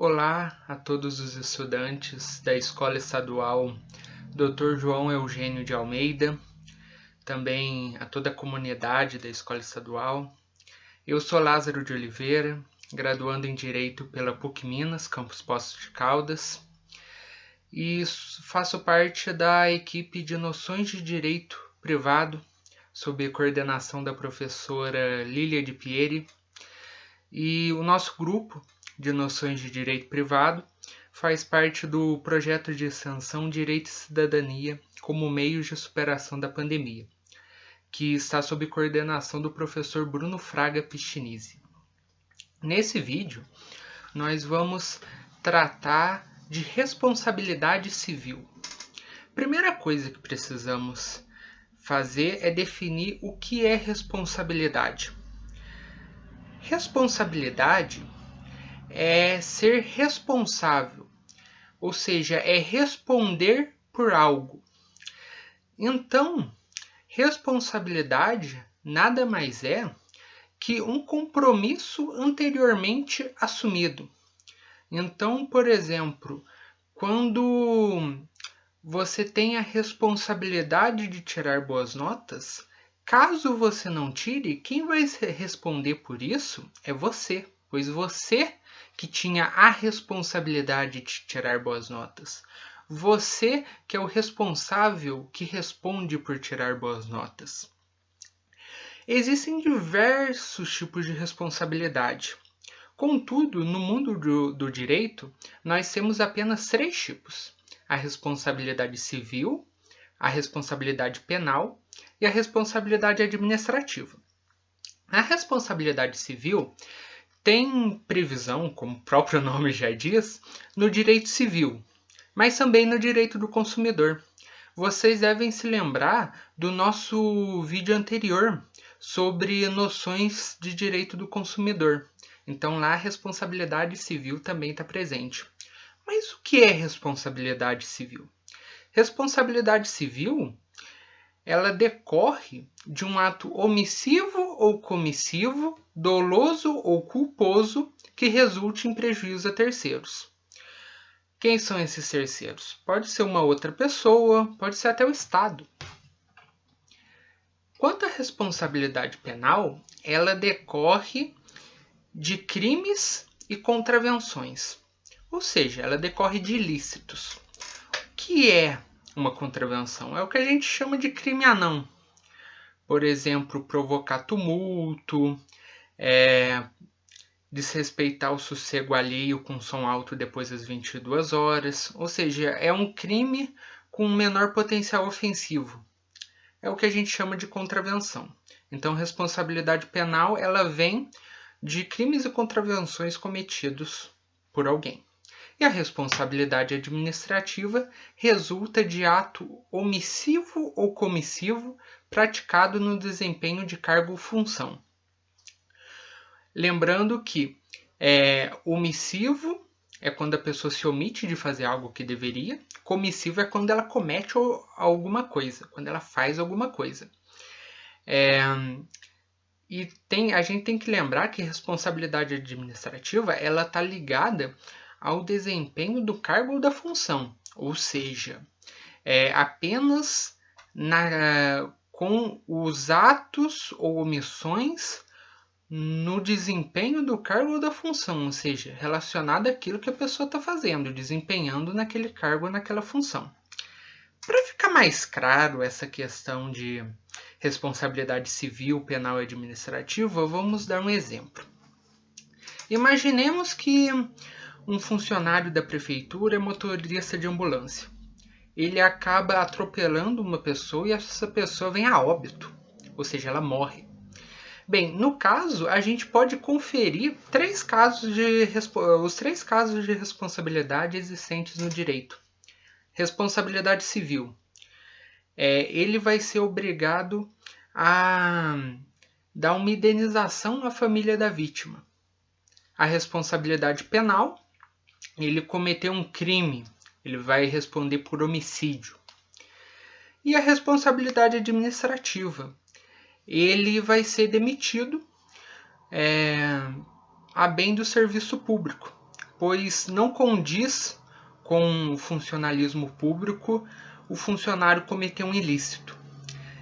Olá a todos os estudantes da Escola Estadual Dr. João Eugênio de Almeida, também a toda a comunidade da Escola Estadual. Eu sou Lázaro de Oliveira, graduando em Direito pela PUC Minas, campus Poços de Caldas, e faço parte da equipe de Noções de Direito Privado, sob a coordenação da professora Lília de Pieri, e o nosso grupo de Noções de Direito Privado faz parte do projeto de extensão Direito e Cidadania como meios de superação da pandemia, que está sob coordenação do professor Bruno Fraga Piscinizzi. Nesse vídeo, nós vamos tratar de responsabilidade civil. Primeira coisa que precisamos fazer é definir o que é responsabilidade. Responsabilidade é ser responsável, ou seja, é responder por algo. Então, responsabilidade nada mais é que um compromisso anteriormente assumido. Então, por exemplo, quando você tem a responsabilidade de tirar boas notas, caso você não tire, quem vai responder por isso é você, pois você que tinha a responsabilidade de tirar boas notas. Você que é o responsável que responde por tirar boas notas. Existem diversos tipos de responsabilidade. Contudo, no mundo do direito, nós temos apenas 3 tipos: a responsabilidade civil, a responsabilidade penal e a responsabilidade administrativa. A responsabilidade civil tem previsão, como o próprio nome já diz, no direito civil, mas também no direito do consumidor. Vocês devem se lembrar do nosso vídeo anterior sobre noções de direito do consumidor. Então lá a responsabilidade civil também está presente. Mas o que é responsabilidade civil? Responsabilidade civil, ela decorre de um ato omissivo ou comissivo, doloso ou culposo, que resulte em prejuízo a terceiros. Quem são esses terceiros? Pode ser uma outra pessoa, pode ser até o Estado. Quanto à responsabilidade penal, ela decorre de crimes e contravenções, ou seja, ela decorre de ilícitos. O que é uma contravenção? É o que a gente chama de crime anão. Por exemplo, provocar tumulto, desrespeitar o sossego alheio com som alto depois das 22 horas, ou seja, é um crime com menor potencial ofensivo. É o que a gente chama de contravenção. Então, responsabilidade penal, ela vem de crimes e contravenções cometidos por alguém. E a responsabilidade administrativa resulta de ato omissivo ou comissivo praticado no desempenho de cargo ou função. Lembrando que omissivo é quando a pessoa se omite de fazer algo que deveria, comissivo é quando ela comete alguma coisa, quando ela faz alguma coisa. A gente tem que lembrar que a responsabilidade administrativa ela está ligada ao desempenho do cargo ou da função, ou seja, apenas com os atos ou omissões no desempenho do cargo ou da função, ou seja, relacionado àquilo que a pessoa está fazendo, desempenhando naquele cargo ou naquela função. Para ficar mais claro essa questão de responsabilidade civil, penal e administrativa, vamos dar um exemplo. Imaginemos que um funcionário da prefeitura é motorista de ambulância. Ele acaba atropelando uma pessoa e essa pessoa vem a óbito, ou seja, ela morre. Bem, no caso, a gente pode conferir os 3 casos de responsabilidade existentes no direito. Responsabilidade civil. Ele vai ser obrigado a dar uma indenização à família da vítima. A responsabilidade penal, ele cometeu um crime, ele vai responder por homicídio. E a responsabilidade administrativa, ele vai ser demitido a bem do serviço público, pois não condiz com o funcionalismo público o funcionário cometer um ilícito.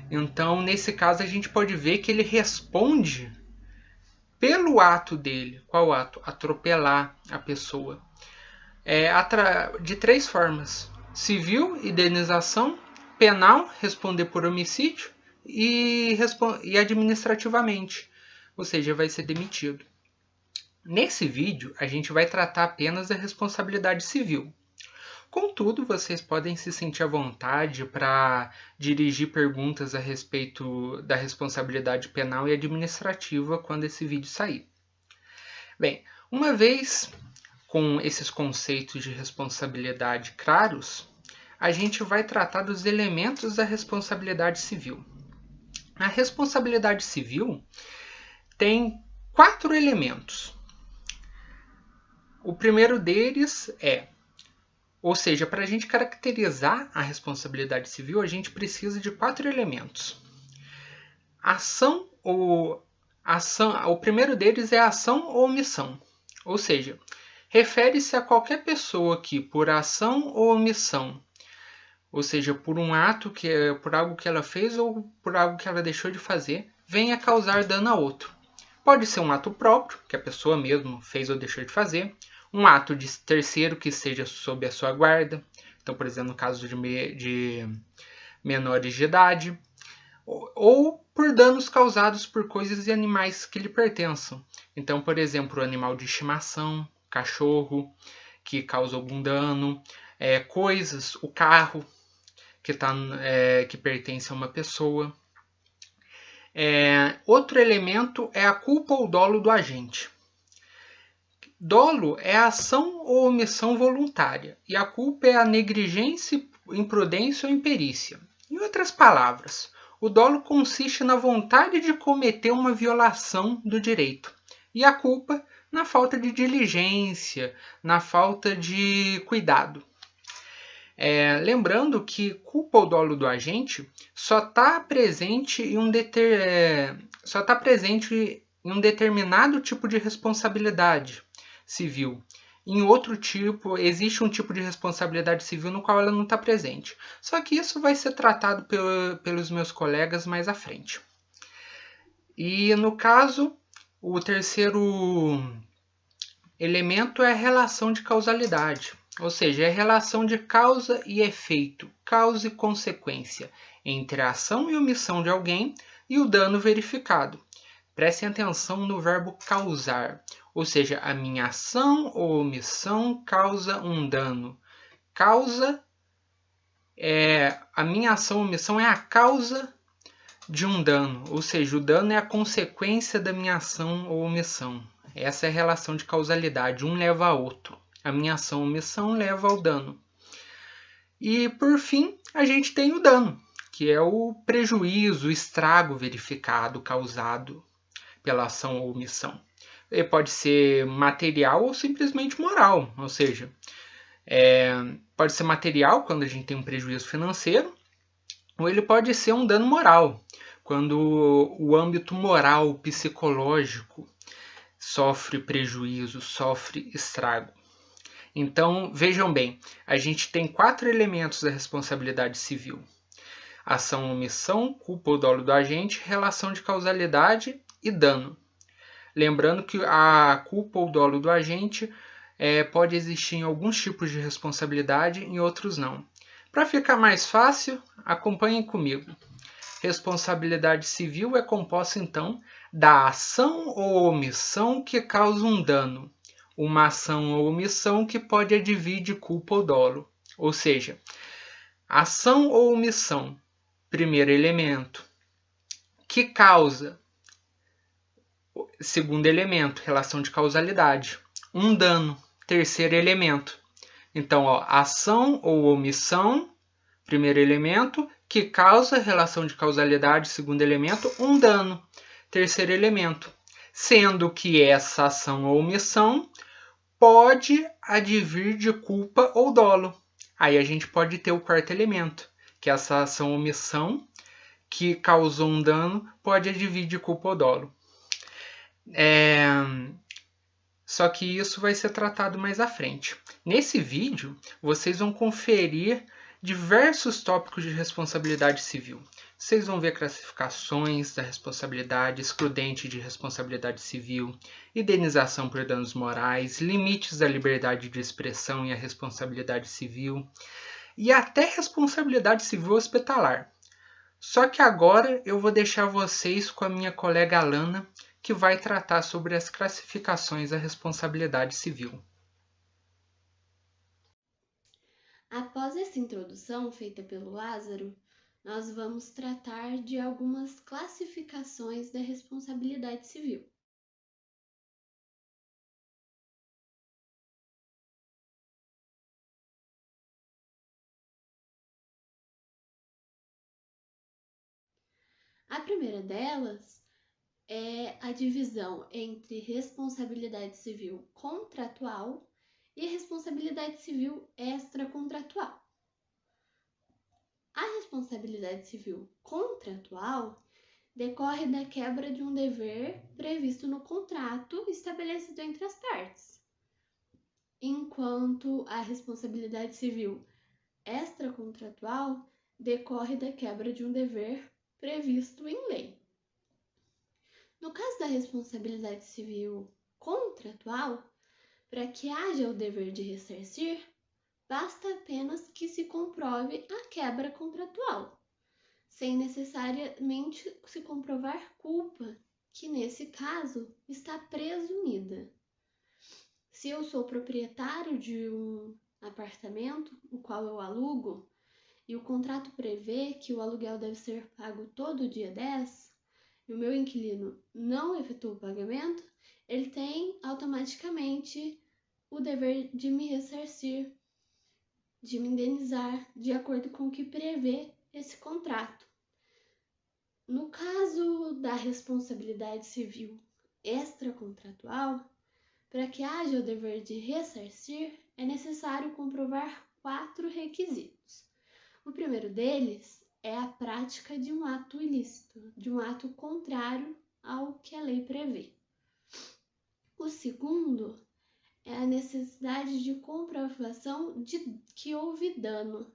Então, nesse caso, a gente pode ver que ele responde pelo ato dele. Qual ato? Atropelar a pessoa. De 3 formas: civil, indenização; penal, responder por homicídio; e administrativamente, ou seja, vai ser demitido. Nesse vídeo, a gente vai tratar apenas da responsabilidade civil. Contudo, vocês podem se sentir à vontade para dirigir perguntas a respeito da responsabilidade penal e administrativa quando esse vídeo sair. Bem, uma vez com esses conceitos de responsabilidade claros, a gente vai tratar dos elementos da responsabilidade civil. A responsabilidade civil tem 4 elementos. O primeiro deles ou seja, para a gente caracterizar a responsabilidade civil, a gente precisa de 4 elementos. O primeiro deles é ação ou omissão, ou seja, refere-se a qualquer pessoa que, por ação ou omissão, ou seja, por um ato, por algo que ela fez ou por algo que ela deixou de fazer, venha causar dano a outro. Pode ser um ato próprio, que a pessoa mesmo fez ou deixou de fazer; um ato de terceiro que esteja sob a sua guarda, então, por exemplo, no caso de menores de idade; ou por danos causados por coisas e animais que lhe pertençam. Então, por exemplo, o animal de estimação, cachorro, que causa algum dano; coisas, o carro, que pertence a uma pessoa. Outro elemento é a culpa ou dolo do agente. Dolo é a ação ou omissão voluntária, e a culpa é a negligência, imprudência ou imperícia. Em outras palavras, o dolo consiste na vontade de cometer uma violação do direito, e a culpa na falta de diligência, na falta de cuidado. Lembrando que culpa ou dolo do agente só está presente em um determinado tipo de responsabilidade civil. Em outro tipo, existe um tipo de responsabilidade civil no qual ela não está presente. Só que isso vai ser tratado pelos meus colegas mais à frente. E no caso, o terceiro elemento é a relação de causalidade. Ou seja, é a relação de causa e efeito, causa e consequência, entre a ação e omissão de alguém e o dano verificado. Prestem atenção no verbo causar, ou seja, a minha ação ou omissão causa um dano. A minha ação ou omissão é a causa de um dano, ou seja, o dano é a consequência da minha ação ou omissão. Essa é a relação de causalidade, um leva a outro. A minha ação ou omissão leva ao dano. E, por fim, a gente tem o dano, que é o prejuízo, o estrago verificado, causado pela ação ou omissão. Ele pode ser material ou simplesmente moral, ou seja, pode ser material quando a gente tem um prejuízo financeiro, ou ele pode ser um dano moral, quando o âmbito moral, psicológico, sofre prejuízo, sofre estrago. Então, vejam bem, a gente tem 4 elementos da responsabilidade civil: ação, omissão, culpa ou dolo do agente, relação de causalidade e dano. Lembrando que a culpa ou dolo do agente pode existir em alguns tipos de responsabilidade, em outros não. Para ficar mais fácil, acompanhem comigo. Responsabilidade civil é composta, então, da ação ou omissão que causa um dano. Uma ação ou omissão que pode advir de culpa ou dolo. Ou seja, ação ou omissão, primeiro elemento, que causa, segundo elemento, relação de causalidade, um dano, terceiro elemento. Então, ação ou omissão, primeiro elemento, que causa, relação de causalidade, segundo elemento, um dano, terceiro elemento. Sendo que essa ação ou omissão pode advir de culpa ou dolo. Aí a gente pode ter o quarto elemento, que essa ação ou omissão que causou um dano pode advir de culpa ou dolo. só que isso vai ser tratado mais à frente. Nesse vídeo, vocês vão conferir diversos tópicos de responsabilidade civil. Vocês vão ver classificações da responsabilidade, excludente de responsabilidade civil, indenização por danos morais, limites da liberdade de expressão e a responsabilidade civil, e até responsabilidade civil hospitalar. Só que agora eu vou deixar vocês com a minha colega Alana, que vai tratar sobre as classificações da responsabilidade civil. Após essa introdução feita pelo Lázaro, nós vamos tratar de algumas classificações da responsabilidade civil. A primeira delas é a divisão entre responsabilidade civil contratual e responsabilidade civil extracontratual. A responsabilidade civil contratual decorre da quebra de um dever previsto no contrato estabelecido entre as partes, enquanto a responsabilidade civil extracontratual decorre da quebra de um dever previsto em lei. No caso da responsabilidade civil contratual, para que haja o dever de ressarcir, basta apenas que se comprove a quebra contratual, sem necessariamente se comprovar culpa, que nesse caso está presumida. Se eu sou proprietário de um apartamento, o qual eu alugo, e o contrato prevê que o aluguel deve ser pago todo dia 10, e o meu inquilino não efetua o pagamento, ele tem automaticamente o dever de me ressarcir, de me indenizar, de acordo com o que prevê esse contrato. No caso da responsabilidade civil extracontratual, para que haja o dever de ressarcir, é necessário comprovar 4 requisitos. O primeiro deles é a prática de um ato ilícito, de um ato contrário ao que a lei prevê. O segundo é a necessidade de comprovação de que houve dano.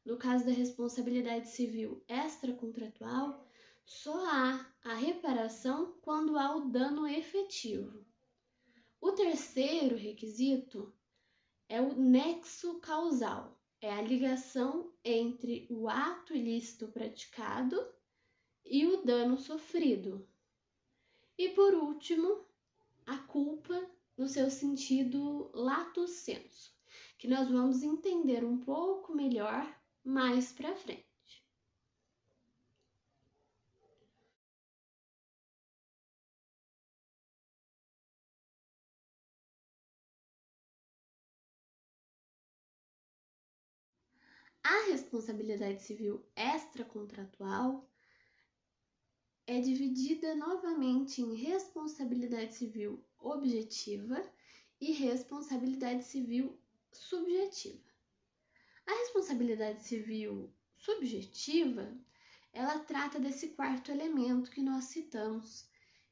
No caso da responsabilidade civil extracontratual, só há a reparação quando há o dano efetivo. O terceiro requisito é o nexo causal. É a ligação entre o ato ilícito praticado e o dano sofrido. E por último, a culpa no seu sentido lato sensu, que nós vamos entender um pouco melhor mais para frente. A responsabilidade civil extracontratual é dividida novamente em responsabilidade civil objetiva e responsabilidade civil subjetiva. A responsabilidade civil subjetiva, ela trata desse quarto elemento que nós citamos,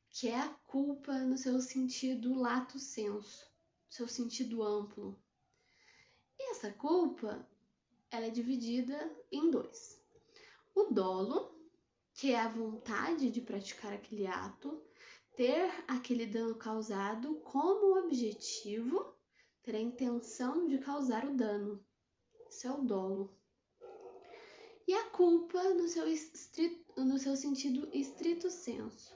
que é a culpa no seu sentido lato sensu, seu sentido amplo. E essa culpa, ela é dividida em 2. O dolo, que é a vontade de praticar aquele ato, ter aquele dano causado como objetivo, ter a intenção de causar o dano. Isso é o dolo. E a culpa no seu sentido estrito sensu,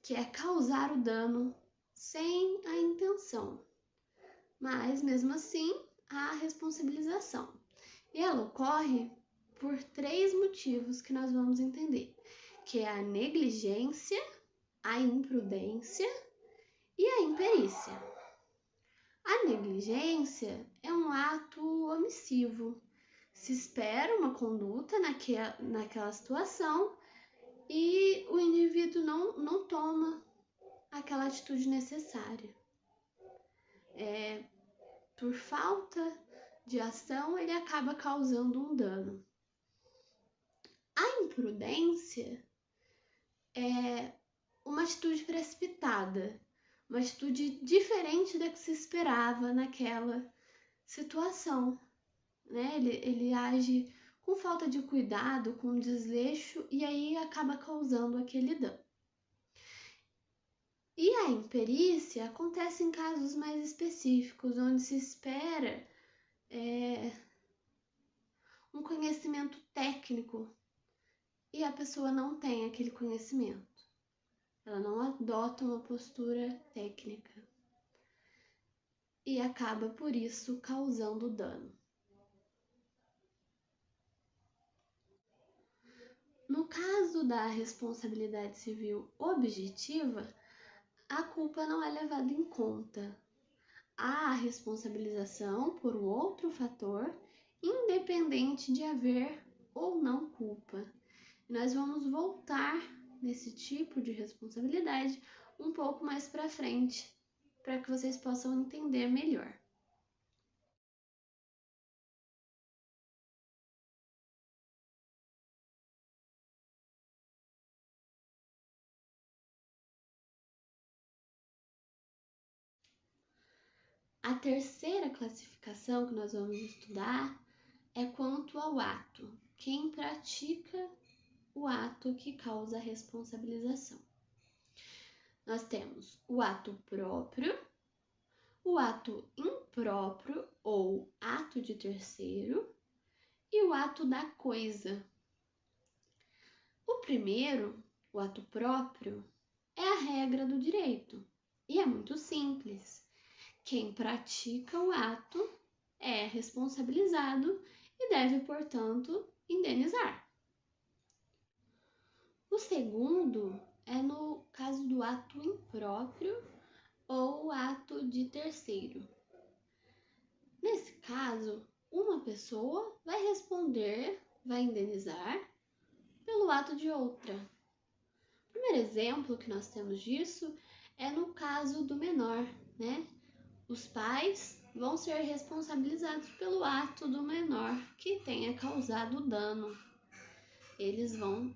que é causar o dano sem a intenção, mas mesmo assim há a responsabilização. E ela ocorre por 3 motivos que nós vamos entender, que é a negligência, a imprudência e a imperícia. A negligência é um ato omissivo. Se espera uma conduta naquela situação e o indivíduo não toma aquela atitude necessária. Por falta de ação, ele acaba causando um dano. A imprudência é uma atitude precipitada, uma atitude diferente da que se esperava naquela situação, né? Ele age com falta de cuidado, com desleixo, e aí acaba causando aquele dano. E a imperícia acontece em casos mais específicos, onde se espera um conhecimento técnico e a pessoa não tem aquele conhecimento. Ela não adota uma postura técnica e acaba, por isso, causando dano. No caso da responsabilidade civil objetiva, a culpa não é levada em conta. Há a responsabilização por outro fator, independente de haver ou não culpa. Nós vamos voltar nesse tipo de responsabilidade um pouco mais para frente, para que vocês possam entender melhor. A terceira classificação que nós vamos estudar é quanto ao ato, quem pratica o ato que causa a responsabilização. Nós temos o ato próprio, o ato impróprio ou ato de terceiro e o ato da coisa. O primeiro, o ato próprio, é a regra do direito e é muito simples. Quem pratica o ato é responsabilizado e deve, portanto, indenizar. O segundo é no caso do ato impróprio ou ato de terceiro. Nesse caso, uma pessoa vai responder, vai indenizar pelo ato de outra. O primeiro exemplo que nós temos disso é no caso do menor, né? Os pais vão ser responsabilizados pelo ato do menor que tenha causado dano. Eles vão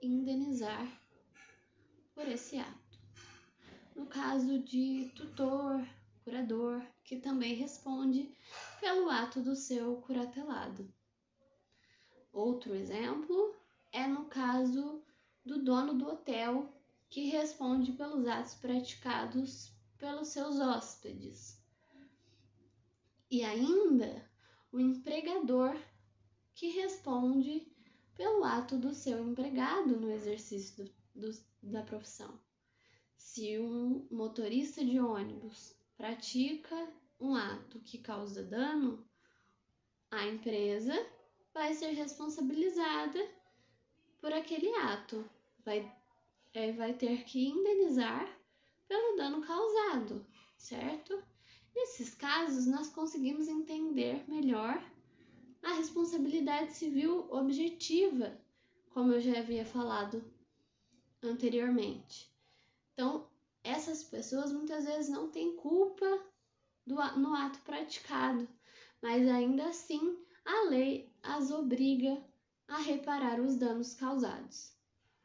indenizar por esse ato. No caso de tutor, curador, que também responde pelo ato do seu curatelado. Outro exemplo é no caso do dono do hotel, que responde pelos atos praticados pelos seus hóspedes. E ainda o empregador, que responde pelo ato do seu empregado no exercício da profissão. Se um motorista de ônibus pratica um ato que causa dano, a empresa vai ser responsabilizada por aquele ato, vai ter que indenizar pelo dano causado, certo? Nesses casos, nós conseguimos entender melhor a responsabilidade civil objetiva, como eu já havia falado anteriormente. Então, essas pessoas muitas vezes não têm culpa no ato praticado, mas ainda assim a lei as obriga a reparar os danos causados,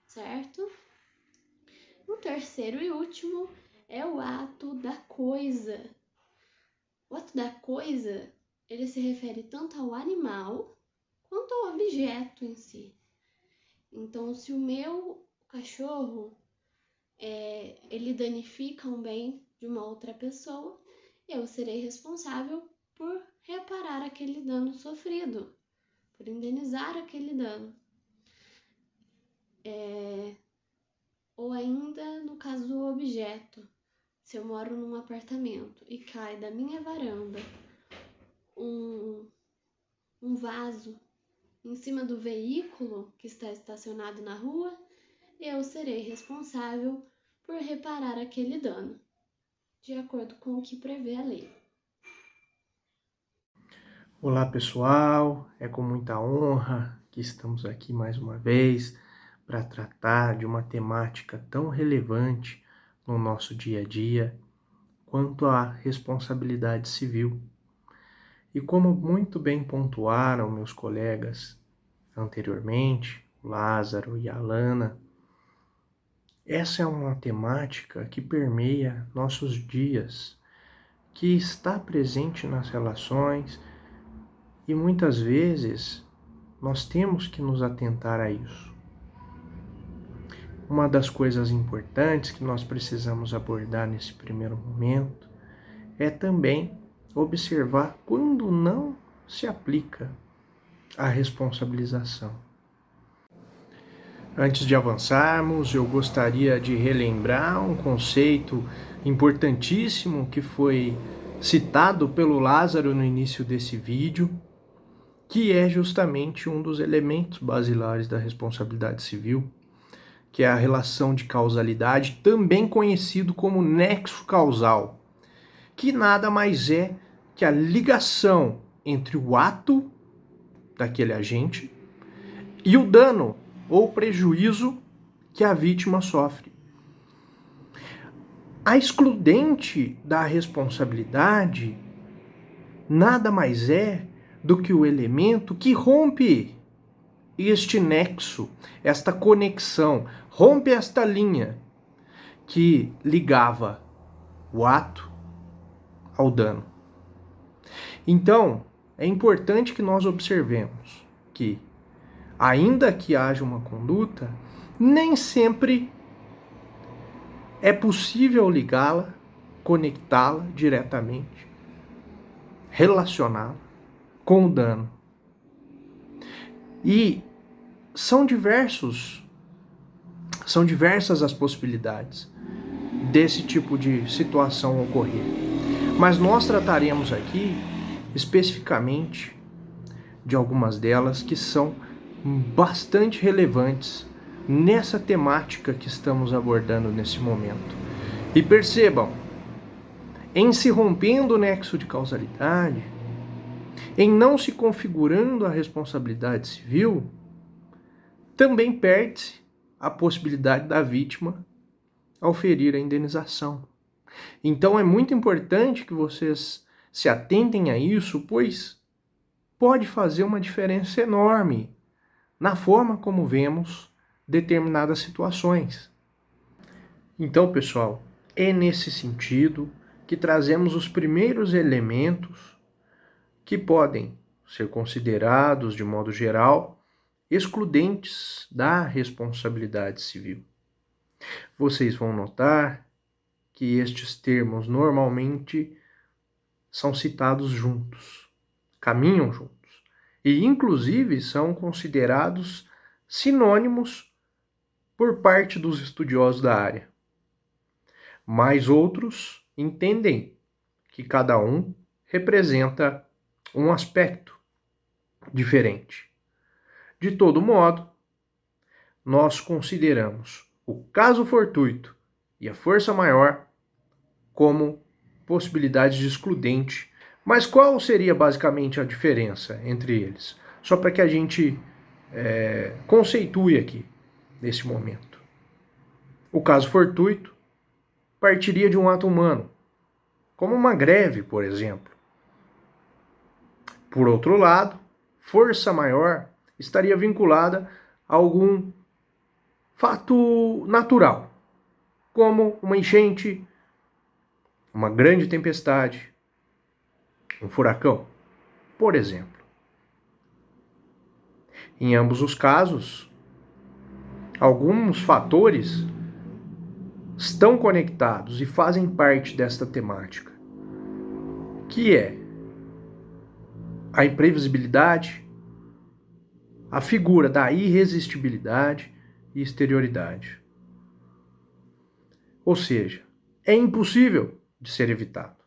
certo? O terceiro e último é o ato da coisa. O ato da coisa, ele se refere tanto ao animal quanto ao objeto em si. Então, se o meu cachorro ele danifica um bem de uma outra pessoa, eu serei responsável por reparar aquele dano sofrido, por indenizar aquele dano. Ou ainda no caso do objeto, se eu moro num apartamento e cai da minha varanda um vaso em cima do veículo que está estacionado na rua, eu serei responsável por reparar aquele dano, de acordo com o que prevê a lei. Olá pessoal, é com muita honra que estamos aqui mais uma vez para tratar de uma temática tão relevante no nosso dia a dia quanto a responsabilidade civil. E como muito bem pontuaram meus colegas anteriormente, o Lázaro e a Alana, Essa é uma temática que permeia nossos dias, que está presente nas relações e muitas vezes nós temos que nos atentar a isso. Uma das coisas importantes que nós precisamos abordar nesse primeiro momento é também observar quando não se aplica a responsabilização. Antes de avançarmos, eu gostaria de relembrar um conceito importantíssimo que foi citado pelo Lázaro no início desse vídeo, que é justamente um dos elementos basilares da responsabilidade civil, que é a relação de causalidade, também conhecido como nexo causal, que nada mais é que a ligação entre o ato daquele agente e o dano ou prejuízo que a vítima sofre. A excludente da responsabilidade nada mais é do que o elemento que rompe este nexo, esta conexão, rompe esta linha que ligava o ato ao dano. Então, é importante que nós observemos que, ainda que haja uma conduta, nem sempre é possível ligá-la, conectá-la diretamente, relacioná-la com o dano. E são diversas as possibilidades desse tipo de situação ocorrer. Mas nós trataremos aqui especificamente de algumas delas que são bastante relevantes nessa temática que estamos abordando nesse momento. E percebam, em se rompendo o nexo de causalidade, em não se configurando a responsabilidade civil, também perde-se a possibilidade da vítima oferir a indenização. Então é muito importante que vocês se atentem a isso, pois pode fazer uma diferença enorme na forma como vemos determinadas situações. Então, pessoal, é nesse sentido que trazemos os primeiros elementos que podem ser considerados, de modo geral, excludentes da responsabilidade civil. Vocês vão notar que estes termos normalmente são citados juntos, caminham juntos, e inclusive são considerados sinônimos por parte dos estudiosos da área. Mas outros entendem que cada um representa um aspecto diferente. De todo modo, nós consideramos o caso fortuito e a força maior como possibilidades de excludente. Mas qual seria basicamente a diferença entre eles? Só para que a gente conceitue aqui, nesse momento. O caso fortuito partiria de um ato humano, como uma greve, por exemplo. Por outro lado, força maior estaria vinculada a algum fato natural, como uma enchente, uma grande tempestade, um furacão, por exemplo. Em ambos os casos, alguns fatores estão conectados e fazem parte desta temática, que é a imprevisibilidade, a figura da irresistibilidade e exterioridade. Ou seja, é impossível de ser evitado.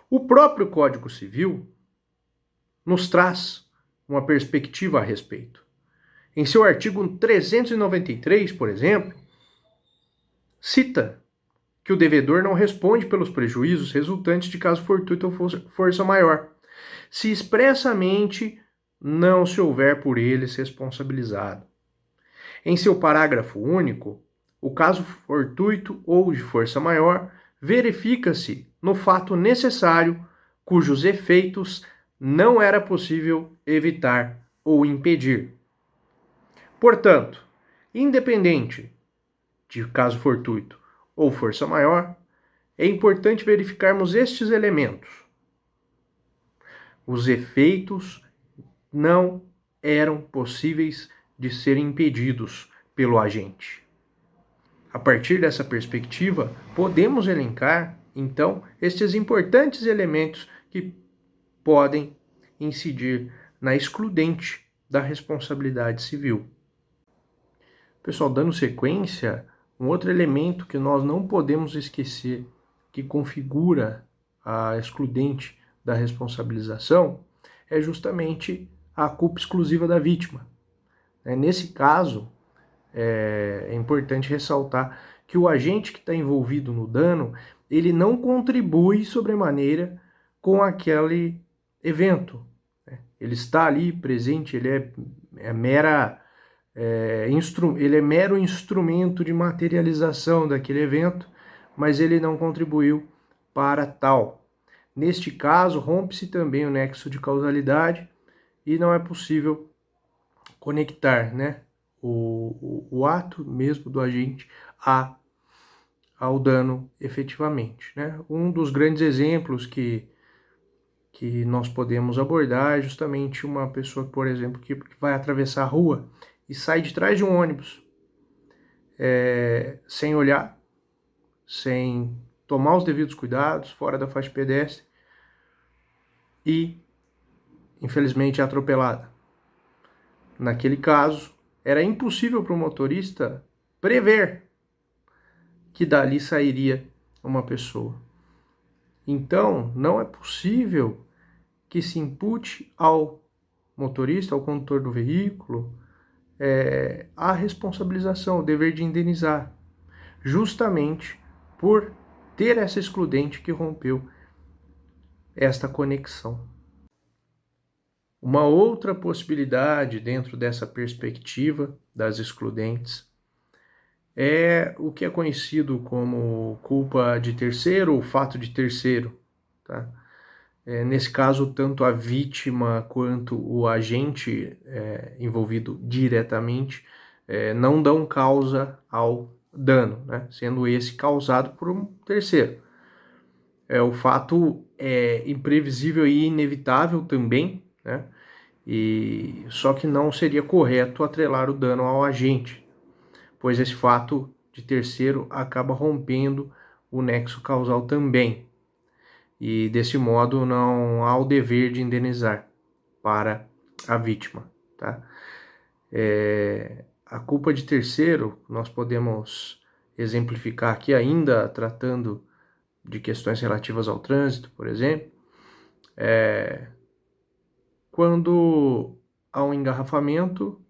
O próprio Código Civil nos traz uma perspectiva a respeito. Em seu artigo 393, por exemplo, cita que o devedor não responde pelos prejuízos resultantes de caso fortuito ou força maior, se expressamente não se houver por eles responsabilizado. Em seu parágrafo único, o caso fortuito ou de força maior verifica-se no fato necessário cujos efeitos não era possível evitar ou impedir. Portanto, independente de caso fortuito ou força maior, é importante verificarmos estes elementos. Os efeitos não eram possíveis de serem impedidos pelo agente. A partir dessa perspectiva, podemos elencar, então, estes importantes elementos que podem incidir na excludente da responsabilidade civil. Pessoal, dando sequência, um outro elemento que nós não podemos esquecer que configura a excludente da responsabilização é justamente a culpa exclusiva da vítima. Nesse caso, é importante ressaltar que o agente que está envolvido no dano, ele não contribui sobremaneira com aquele evento. Ele está ali presente, ele é mero instrumento de materialização daquele evento, mas ele não contribuiu para tal. Neste caso, rompe-se também o nexo de causalidade e não é possível conectar, né, o ato mesmo do agente ao dano efetivamente. Né? Um dos grandes exemplos que nós podemos abordar é justamente uma pessoa, por exemplo, que vai atravessar a rua e sai de trás de um ônibus sem olhar, sem tomar os devidos cuidados, fora da faixa de pedestre e, infelizmente, é atropelada. Naquele caso, era impossível para o motorista prever que dali sairia uma pessoa. Então, não é possível que se impute ao motorista, ao condutor do veículo, a responsabilização, o dever de indenizar, justamente por ter essa excludente que rompeu esta conexão. Uma outra possibilidade dentro dessa perspectiva das excludentes é o que é conhecido como culpa de terceiro ou fato de terceiro. Tá? Nesse caso, tanto a vítima quanto o agente envolvido diretamente não dão causa ao dano, né? Sendo esse causado por um terceiro. O fato é imprevisível e inevitável também, né? Só que não seria correto atrelar o dano ao agente, pois esse fato de terceiro acaba rompendo o nexo causal também. E desse modo não há o dever de indenizar para a vítima. Tá? A culpa de terceiro nós podemos exemplificar aqui ainda tratando de questões relativas ao trânsito, por exemplo, quando há um engarrafamento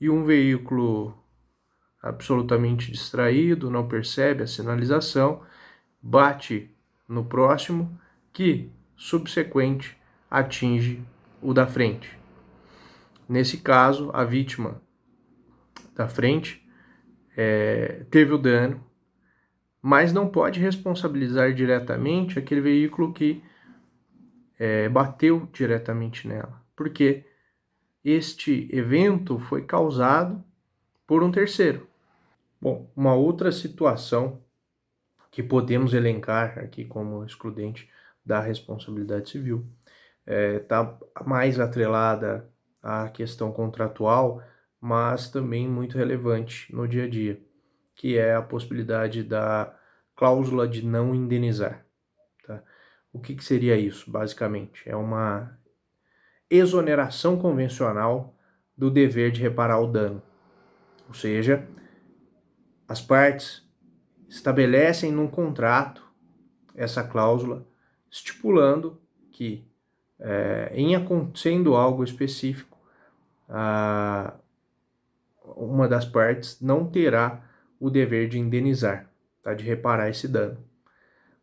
e um veículo absolutamente distraído, não percebe a sinalização, bate no próximo, que, subsequente, atinge o da frente. Nesse caso, a vítima da frente teve o dano, mas não pode responsabilizar diretamente aquele veículo que bateu diretamente nela, porque este evento foi causado por um terceiro. Bom, uma outra situação que podemos elencar aqui como excludente da responsabilidade civil está mais atrelada à questão contratual, mas também muito relevante no dia a dia, que é a possibilidade da cláusula de não indenizar. Tá? O que seria isso, basicamente? É uma exoneração convencional do dever de reparar o dano. Ou seja, as partes estabelecem num contrato essa cláusula, estipulando que, em acontecendo algo específico, uma das partes não terá o dever de indenizar, tá? De reparar esse dano.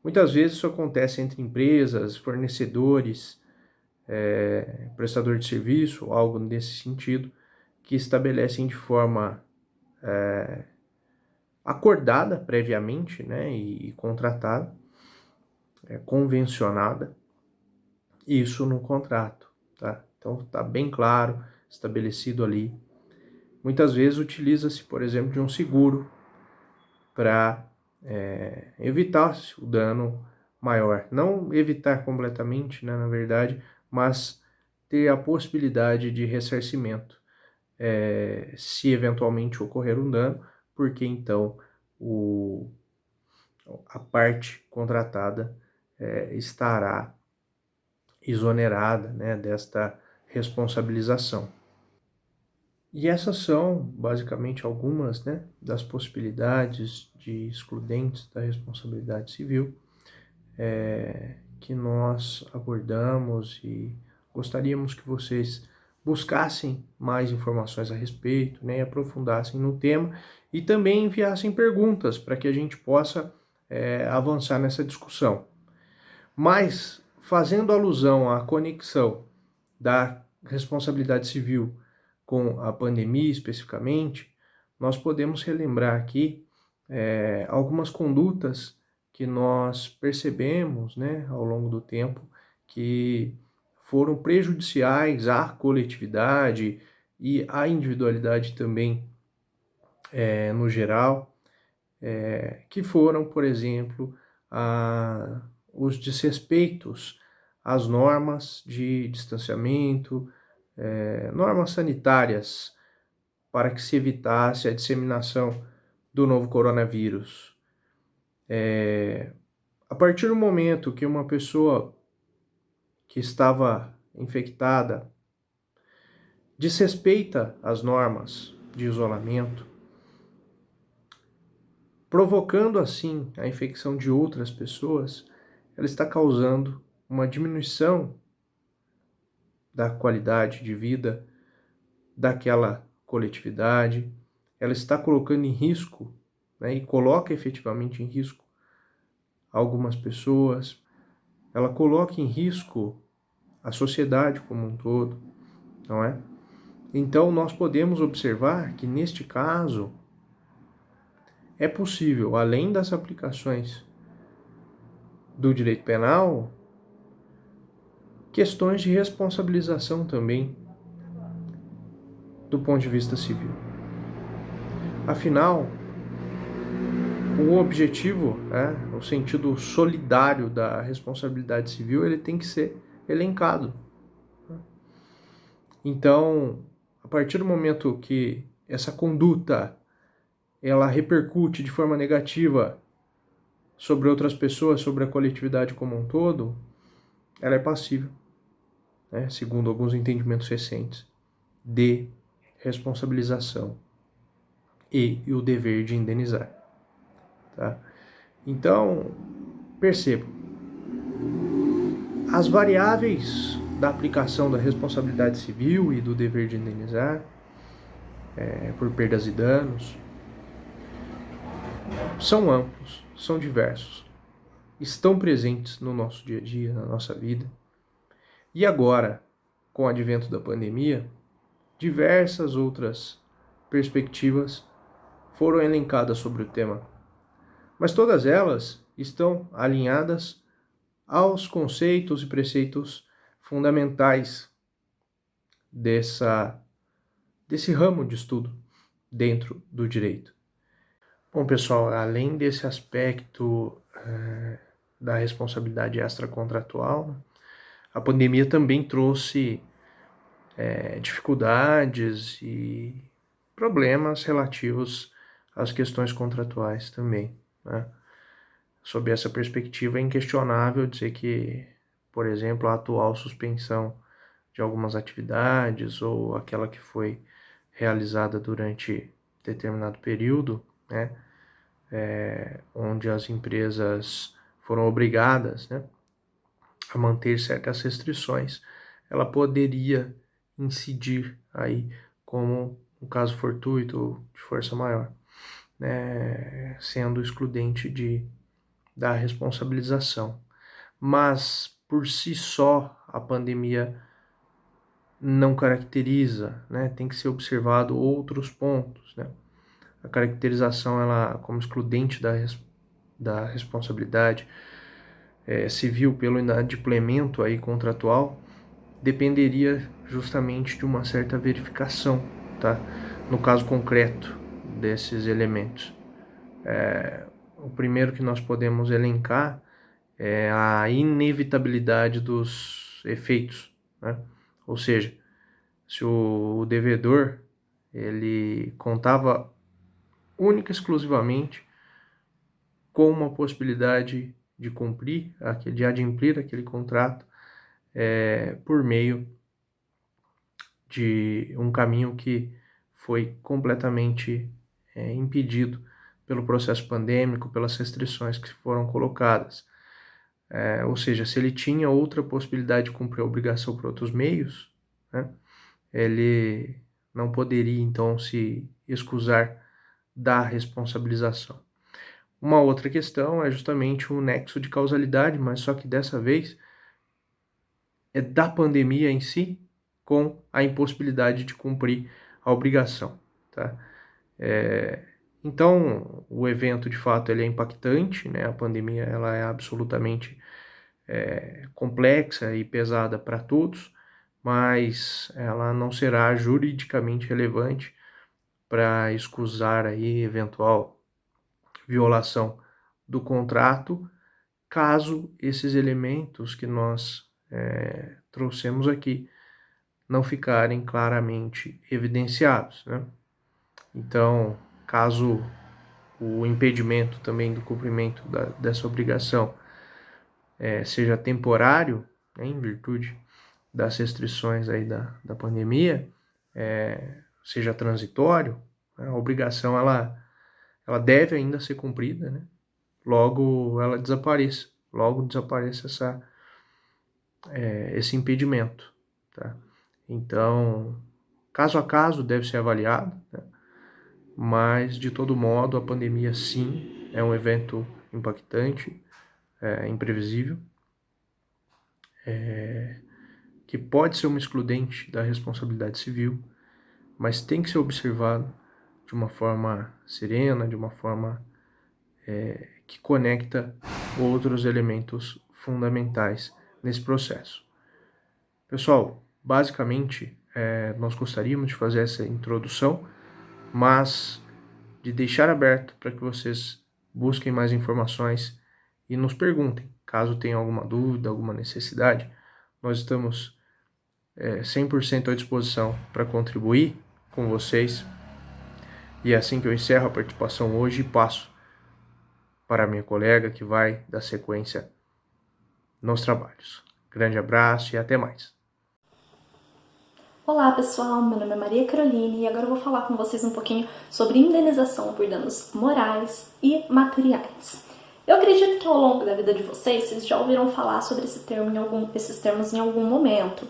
Muitas vezes isso acontece entre empresas, fornecedores, prestador de serviço, algo nesse sentido, que estabelecem de forma acordada previamente, né, e contratada, convencionada, isso no contrato, tá? Então está bem claro, estabelecido ali. Muitas vezes utiliza-se, por exemplo, de um seguro para evitar o dano maior. Não evitar completamente, né, na verdade, mas ter a possibilidade de ressarcimento se eventualmente ocorrer um dano, porque então a parte contratada estará exonerada, né, desta responsabilização. E essas são basicamente algumas, né, das possibilidades de excludentes da responsabilidade civil que nós abordamos e gostaríamos que vocês buscassem mais informações a respeito, né, e aprofundassem no tema e também enviassem perguntas para que a gente possa avançar nessa discussão. Mas, fazendo alusão à conexão da responsabilidade civil com a pandemia especificamente, nós podemos relembrar aqui algumas condutas que nós percebemos, né, ao longo do tempo que foram prejudiciais à coletividade e à individualidade também no geral, que foram, por exemplo, os desrespeitos às normas de distanciamento, normas sanitárias para que se evitasse a disseminação do novo coronavírus. A partir do momento que uma pessoa que estava infectada desrespeita as normas de isolamento, provocando assim a infecção de outras pessoas, ela está causando uma diminuição da qualidade de vida daquela coletividade, ela está colocando em risco, né, e coloca efetivamente em risco algumas pessoas, ela coloca em risco a sociedade como um todo, não é? Então nós podemos observar que neste caso é possível, além das aplicações do direito penal, questões de responsabilização também do ponto de vista civil. Afinal, o objetivo, o sentido solidário da responsabilidade civil, ele tem que ser elencado. Então, a partir do momento que essa conduta ela repercute de forma negativa sobre outras pessoas, sobre a coletividade como um todo, ela é passível, né, segundo alguns entendimentos recentes, de responsabilização e o dever de indenizar. Tá? Então, percebam, as variáveis da aplicação da responsabilidade civil e do dever de indenizar por perdas e danos são amplos, são diversos, estão presentes no nosso dia a dia, na nossa vida. E agora, com o advento da pandemia, diversas outras perspectivas foram elencadas sobre o tema, mas todas elas estão alinhadas aos conceitos e preceitos fundamentais desse ramo de estudo dentro do direito. Bom, pessoal, além desse aspecto da responsabilidade extracontratual, a pandemia também trouxe dificuldades e problemas relativos às questões contratuais também, né? Sob essa perspectiva, é inquestionável dizer que, por exemplo, a atual suspensão de algumas atividades ou aquela que foi realizada durante determinado período, né, onde as empresas foram obrigadas, né, a manter certas restrições, ela poderia incidir aí como um caso fortuito de força maior, né, sendo excludente da responsabilização. Mas, por si só, a pandemia não caracteriza, né? Tem que ser observado outros pontos, né? A caracterização, ela como excludente da responsabilidade civil pelo inadimplemento aí contratual, dependeria justamente de uma certa verificação, tá? No caso concreto desses elementos. O primeiro que nós podemos elencar é a inevitabilidade dos efeitos, né? Ou seja, se o devedor ele contava única e exclusivamente com uma possibilidade de cumprir, de adimplir aquele contrato por meio de um caminho que foi completamente impedido pelo processo pandêmico, pelas restrições que foram colocadas. Ou seja, se ele tinha outra possibilidade de cumprir a obrigação por outros meios, né, ele não poderia, então, se excusar da responsabilização. Uma outra questão é justamente o nexo de causalidade, mas só que dessa vez é da pandemia em si com a impossibilidade de cumprir a obrigação, tá? Então, o evento, de fato, ele é impactante, né? A pandemia ela é absolutamente complexa e pesada para todos, mas ela não será juridicamente relevante para escusar aí eventual violação do contrato, caso esses elementos que nós trouxemos aqui não ficarem claramente evidenciados, né? Então, caso o impedimento também do cumprimento dessa obrigação seja temporário, né, em virtude das restrições aí da pandemia, seja transitório, né, a obrigação ela deve ainda ser cumprida, né? Logo ela desapareça, esse impedimento, tá? Então, caso a caso deve ser avaliado, né? Mas de todo modo a pandemia sim é um evento impactante, imprevisível, que pode ser uma excludente da responsabilidade civil, mas tem que ser observado de uma forma serena, de uma forma que conecta outros elementos fundamentais nesse processo. Pessoal, basicamente nós gostaríamos de fazer essa introdução, mas de deixar aberto para que vocês busquem mais informações e nos perguntem, caso tenha alguma dúvida, alguma necessidade. Nós estamos 100% à disposição para contribuir com vocês. E é assim que eu encerro a participação hoje e passo para a minha colega que vai dar sequência nos trabalhos. Grande abraço e até mais. Olá pessoal, meu nome é Maria Caroline e agora eu vou falar com vocês um pouquinho sobre indenização por danos morais e materiais. Eu acredito que ao longo da vida de vocês já ouviram falar sobre esses termos em algum momento,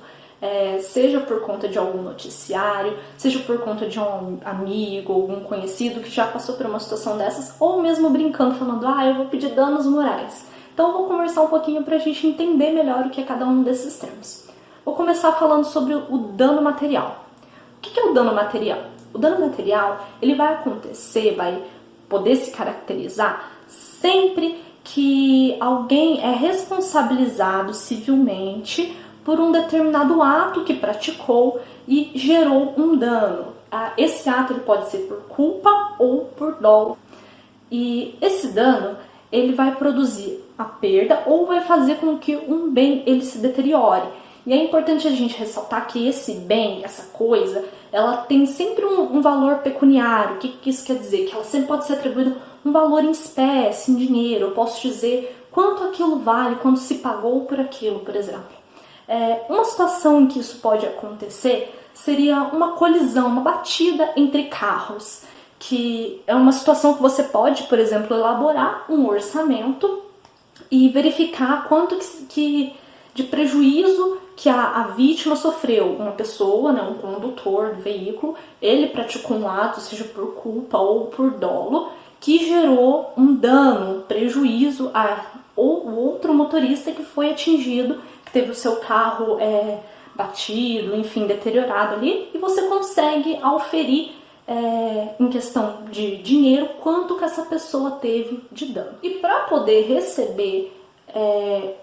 seja por conta de algum noticiário, seja por conta de um amigo, algum conhecido que já passou por uma situação dessas, ou mesmo brincando, falando, eu vou pedir danos morais. Então eu vou conversar um pouquinho para a gente entender melhor o que é cada um desses termos. Vou começar falando sobre o dano material. O que é o dano material? O dano material ele vai acontecer, vai poder se caracterizar sempre que alguém é responsabilizado civilmente por um determinado ato que praticou e gerou um dano. Esse ato ele pode ser por culpa ou por dolo. E esse dano ele vai produzir a perda ou vai fazer com que um bem ele se deteriore. E é importante a gente ressaltar que esse bem, essa coisa, ela tem sempre um valor pecuniário. O que isso quer dizer? Que ela sempre pode ser atribuída um valor em espécie, em dinheiro. Eu posso dizer quanto aquilo vale, quanto se pagou por aquilo, por exemplo. Uma situação em que isso pode acontecer seria uma colisão, uma batida entre carros, que é uma situação que você pode, por exemplo, elaborar um orçamento e verificar quanto de prejuízo que a vítima sofreu. Uma pessoa, um condutor do veículo, ele praticou um ato, seja por culpa ou por dolo, que gerou um dano, um prejuízo ou o outro motorista que foi atingido, que teve o seu carro batido, enfim, deteriorado ali, e você consegue auferir em questão de dinheiro quanto que essa pessoa teve de dano. E para poder receber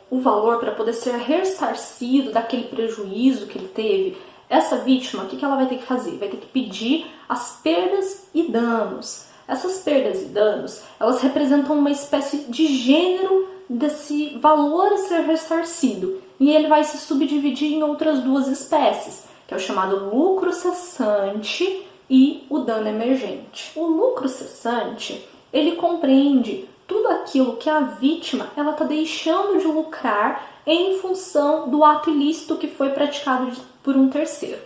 o valor, para poder ser ressarcido daquele prejuízo que ele teve, essa vítima, o que ela vai ter que fazer? Vai ter que pedir as perdas e danos Essas perdas e danos, elas representam uma espécie de gênero desse valor a ser ressarcido, e ele vai se subdividir em outras duas espécies, que é o chamado lucro cessante e o dano emergente. O lucro cessante, ele compreende tudo aquilo que a vítima ela está deixando de lucrar em função do ato ilícito que foi praticado por um terceiro.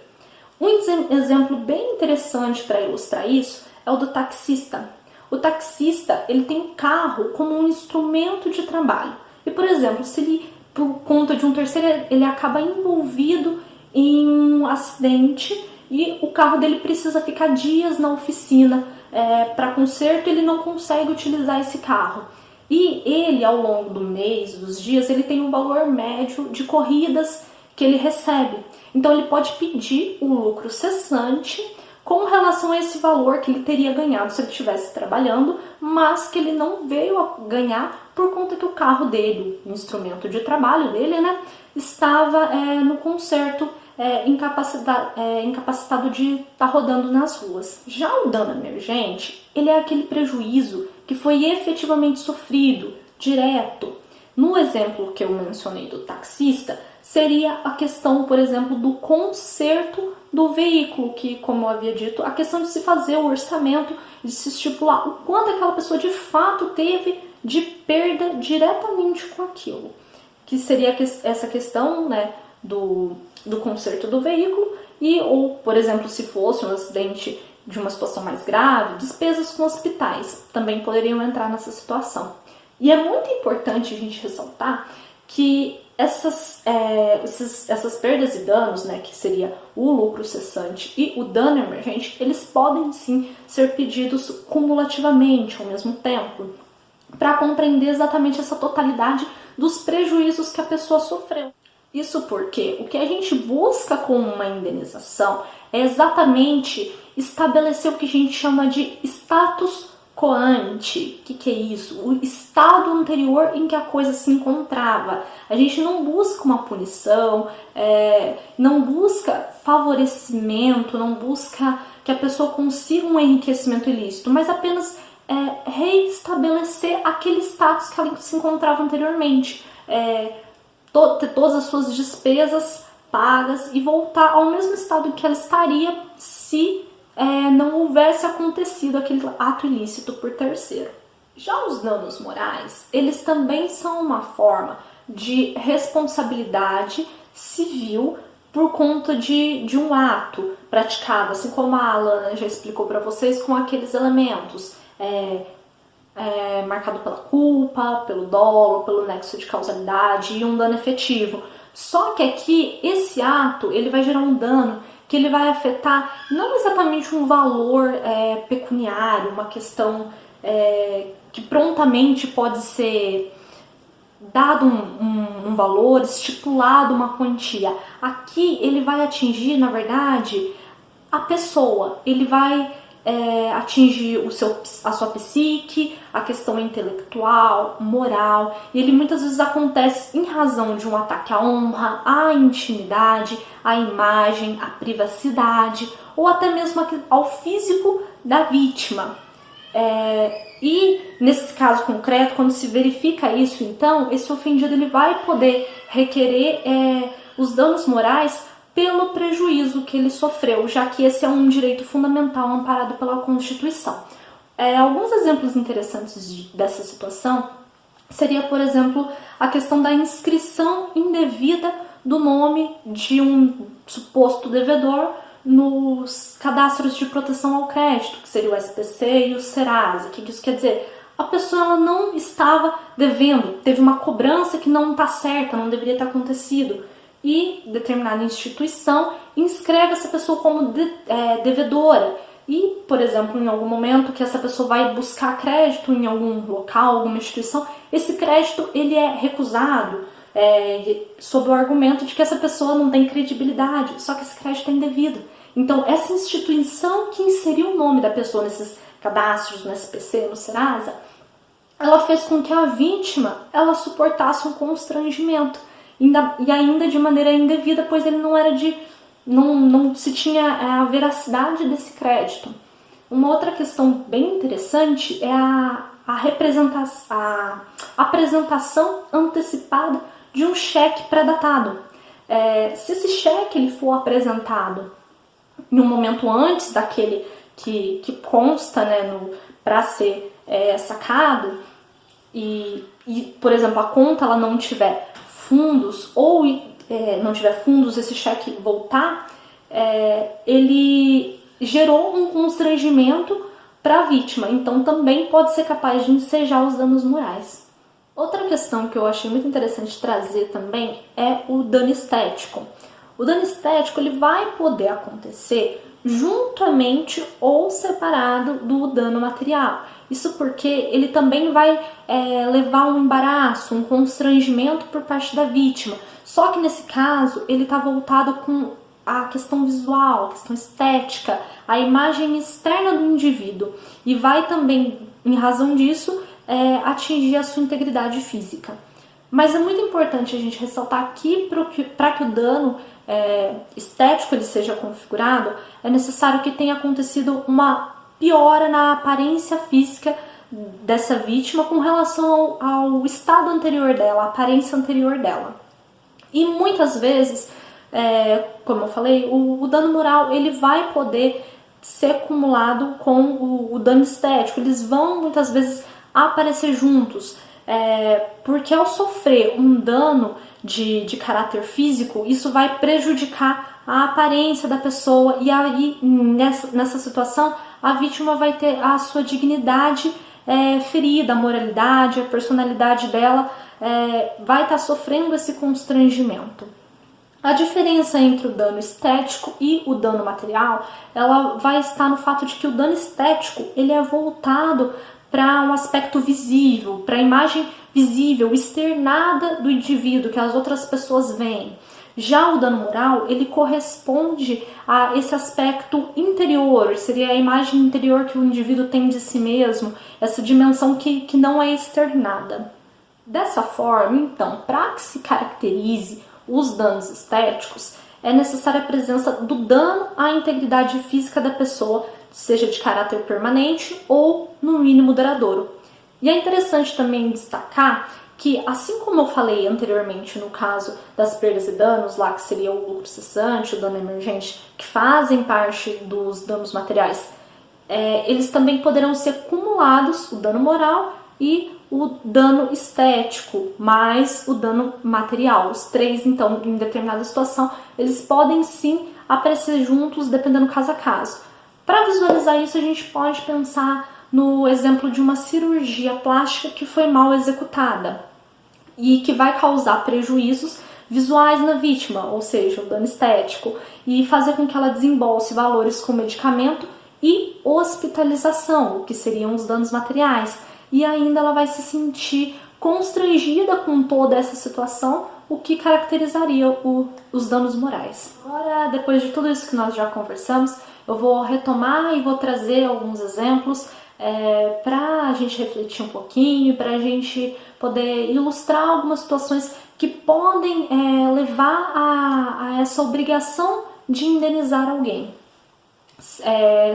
Um exemplo bem interessante para ilustrar isso é o do taxista. O taxista ele tem o carro como um instrumento de trabalho. E, por exemplo, se ele, por conta de um terceiro, ele acaba envolvido em um acidente e o carro dele precisa ficar dias na oficina para conserto, ele não consegue utilizar esse carro. E ele, ao longo do mês, dos dias, ele tem um valor médio de corridas que ele recebe. Então ele pode pedir o lucro cessante com relação a esse valor que ele teria ganhado se ele estivesse trabalhando, mas que ele não veio a ganhar por conta que o carro dele, o instrumento de trabalho dele, né, estava no conserto, incapacitado de estar rodando nas ruas. Já o dano emergente, ele é aquele prejuízo que foi efetivamente sofrido, direto. No exemplo que eu mencionei do taxista, seria a questão, por exemplo, do conserto do veículo, que, como eu havia dito, a questão de se fazer o orçamento, de se estipular o quanto aquela pessoa de fato teve de perda diretamente com aquilo. Que seria essa questão, né, do conserto do veículo, ou, por exemplo, se fosse um acidente de uma situação mais grave, despesas com hospitais também poderiam entrar nessa situação. E é muito importante a gente ressaltar que essas perdas e danos, né, que seria o lucro cessante e o dano emergente, eles podem sim ser pedidos cumulativamente ao mesmo tempo, para compreender exatamente essa totalidade dos prejuízos que a pessoa sofreu. Isso porque o que a gente busca com uma indenização é exatamente estabelecer o que a gente chama de status quo ante. O que é isso? O estado anterior em que a coisa se encontrava. A gente não busca uma punição, não busca favorecimento, não busca que a pessoa consiga um enriquecimento ilícito, mas apenas reestabelecer aquele status que ela se encontrava anteriormente. Ter todas as suas despesas pagas e voltar ao mesmo estado em que ela estaria se não houvesse acontecido aquele ato ilícito por terceiro. Já os danos morais, eles também são uma forma de responsabilidade civil por conta de um ato praticado, assim como a Alana já explicou para vocês, com aqueles elementos marcado pela culpa, pelo dolo, pelo nexo de causalidade e um dano efetivo. Só que aqui, esse ato, ele vai gerar um dano que ele vai afetar não exatamente um valor pecuniário, uma questão que prontamente pode ser dado um valor, estipulado uma quantia. Aqui ele vai atingir, na verdade, a pessoa, ele vai atingir a sua psique, a questão intelectual, moral, e ele muitas vezes acontece em razão de um ataque à honra, à intimidade, à imagem, à privacidade, ou até mesmo ao físico da vítima. E nesse caso concreto, quando se verifica isso, então, esse ofendido ele vai poder requerer os danos morais pelo prejuízo que ele sofreu, já que esse é um direito fundamental amparado pela Constituição. Alguns exemplos interessantes dessa situação seria, por exemplo, a questão da inscrição indevida do nome de um suposto devedor nos cadastros de proteção ao crédito, que seria o SPC e o Serasa. O que isso quer dizer? A pessoa ela não estava devendo, teve uma cobrança que não está certa, não deveria ter acontecido, e determinada instituição inscreve essa pessoa como devedora. E, por exemplo, em algum momento que essa pessoa vai buscar crédito em algum local, alguma instituição, esse crédito ele é recusado sob o argumento de que essa pessoa não tem credibilidade, só que esse crédito é indevido. Então, essa instituição que inseriu o nome da pessoa nesses cadastros, no SPC, no Serasa, ela fez com que a vítima ela suportasse um constrangimento, e ainda de maneira indevida, pois ele não se tinha a veracidade desse crédito. Uma outra questão bem interessante é a apresentação antecipada de um cheque pré-datado. Se esse cheque ele for apresentado em um momento antes daquele que consta, né, para ser sacado, e, por exemplo, a conta ela não tiver fundos, ou não tiver fundos, esse cheque voltar, ele gerou um constrangimento para a vítima, então também pode ser capaz de ensejar os danos morais. Outra questão que eu achei muito interessante trazer também é o dano estético. O dano estético ele vai poder acontecer juntamente ou separado do dano material. Isso porque ele também vai levar um embaraço, um constrangimento por parte da vítima. Só que nesse caso ele está voltado com a questão visual, a questão estética, a imagem externa do indivíduo. E vai também, em razão disso, atingir a sua integridade física. Mas é muito importante a gente ressaltar aqui para que o dano estético ele seja configurado, é necessário que tenha acontecido uma piora na aparência física dessa vítima com relação ao estado anterior dela, a aparência anterior dela. E muitas vezes, como eu falei, o dano moral ele vai poder ser acumulado com o dano estético. Eles vão muitas vezes aparecer juntos, porque ao sofrer um dano de caráter físico, isso vai prejudicar a aparência da pessoa, e aí nessa situação a vítima vai ter a sua dignidade ferida, a moralidade, a personalidade dela vai estar sofrendo esse constrangimento. A diferença entre o dano estético e o dano material, ela vai estar no fato de que o dano estético ele é voltado para um aspecto visível, para a imagem visível, externada do indivíduo, que as outras pessoas veem. Já o dano moral, ele corresponde a esse aspecto interior, seria a imagem interior que o indivíduo tem de si mesmo, essa dimensão que não é externada. Dessa forma, então, para que se caracterize os danos estéticos, é necessária a presença do dano à integridade física da pessoa, seja de caráter permanente ou, no mínimo, duradouro. E é interessante também destacar que, assim como eu falei anteriormente no caso das perdas e danos, lá que seria o lucro cessante, o dano emergente, que fazem parte dos danos materiais, eles também poderão ser acumulados, o dano moral e o dano estético, mais o dano material. Os três, então, em determinada situação, eles podem sim aparecer juntos, dependendo caso a caso. Para visualizar isso, a gente pode pensar no exemplo de uma cirurgia plástica que foi mal executada e que vai causar prejuízos visuais na vítima, ou seja, o dano estético, e fazer com que ela desembolse valores com medicamento e hospitalização, o que seriam os danos materiais. E ainda ela vai se sentir constrangida com toda essa situação, o que caracterizaria os danos morais. Agora, depois de tudo isso que nós já conversamos, eu vou retomar e vou trazer alguns exemplos para a gente refletir um pouquinho, para a gente poder ilustrar algumas situações que podem levar a essa obrigação de indenizar alguém,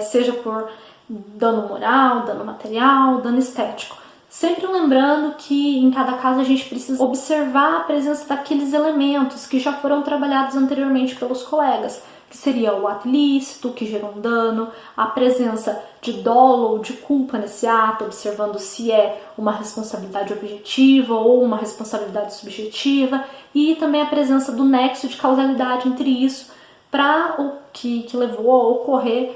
seja por dano moral, dano material, dano estético. Sempre lembrando que em cada caso a gente precisa observar a presença daqueles elementos que já foram trabalhados anteriormente pelos colegas, que seria o ato ilícito, que gerou um dano, a presença de dolo ou de culpa nesse ato, observando se é uma responsabilidade objetiva ou uma responsabilidade subjetiva, e também a presença do nexo de causalidade entre isso para o que levou a ocorrer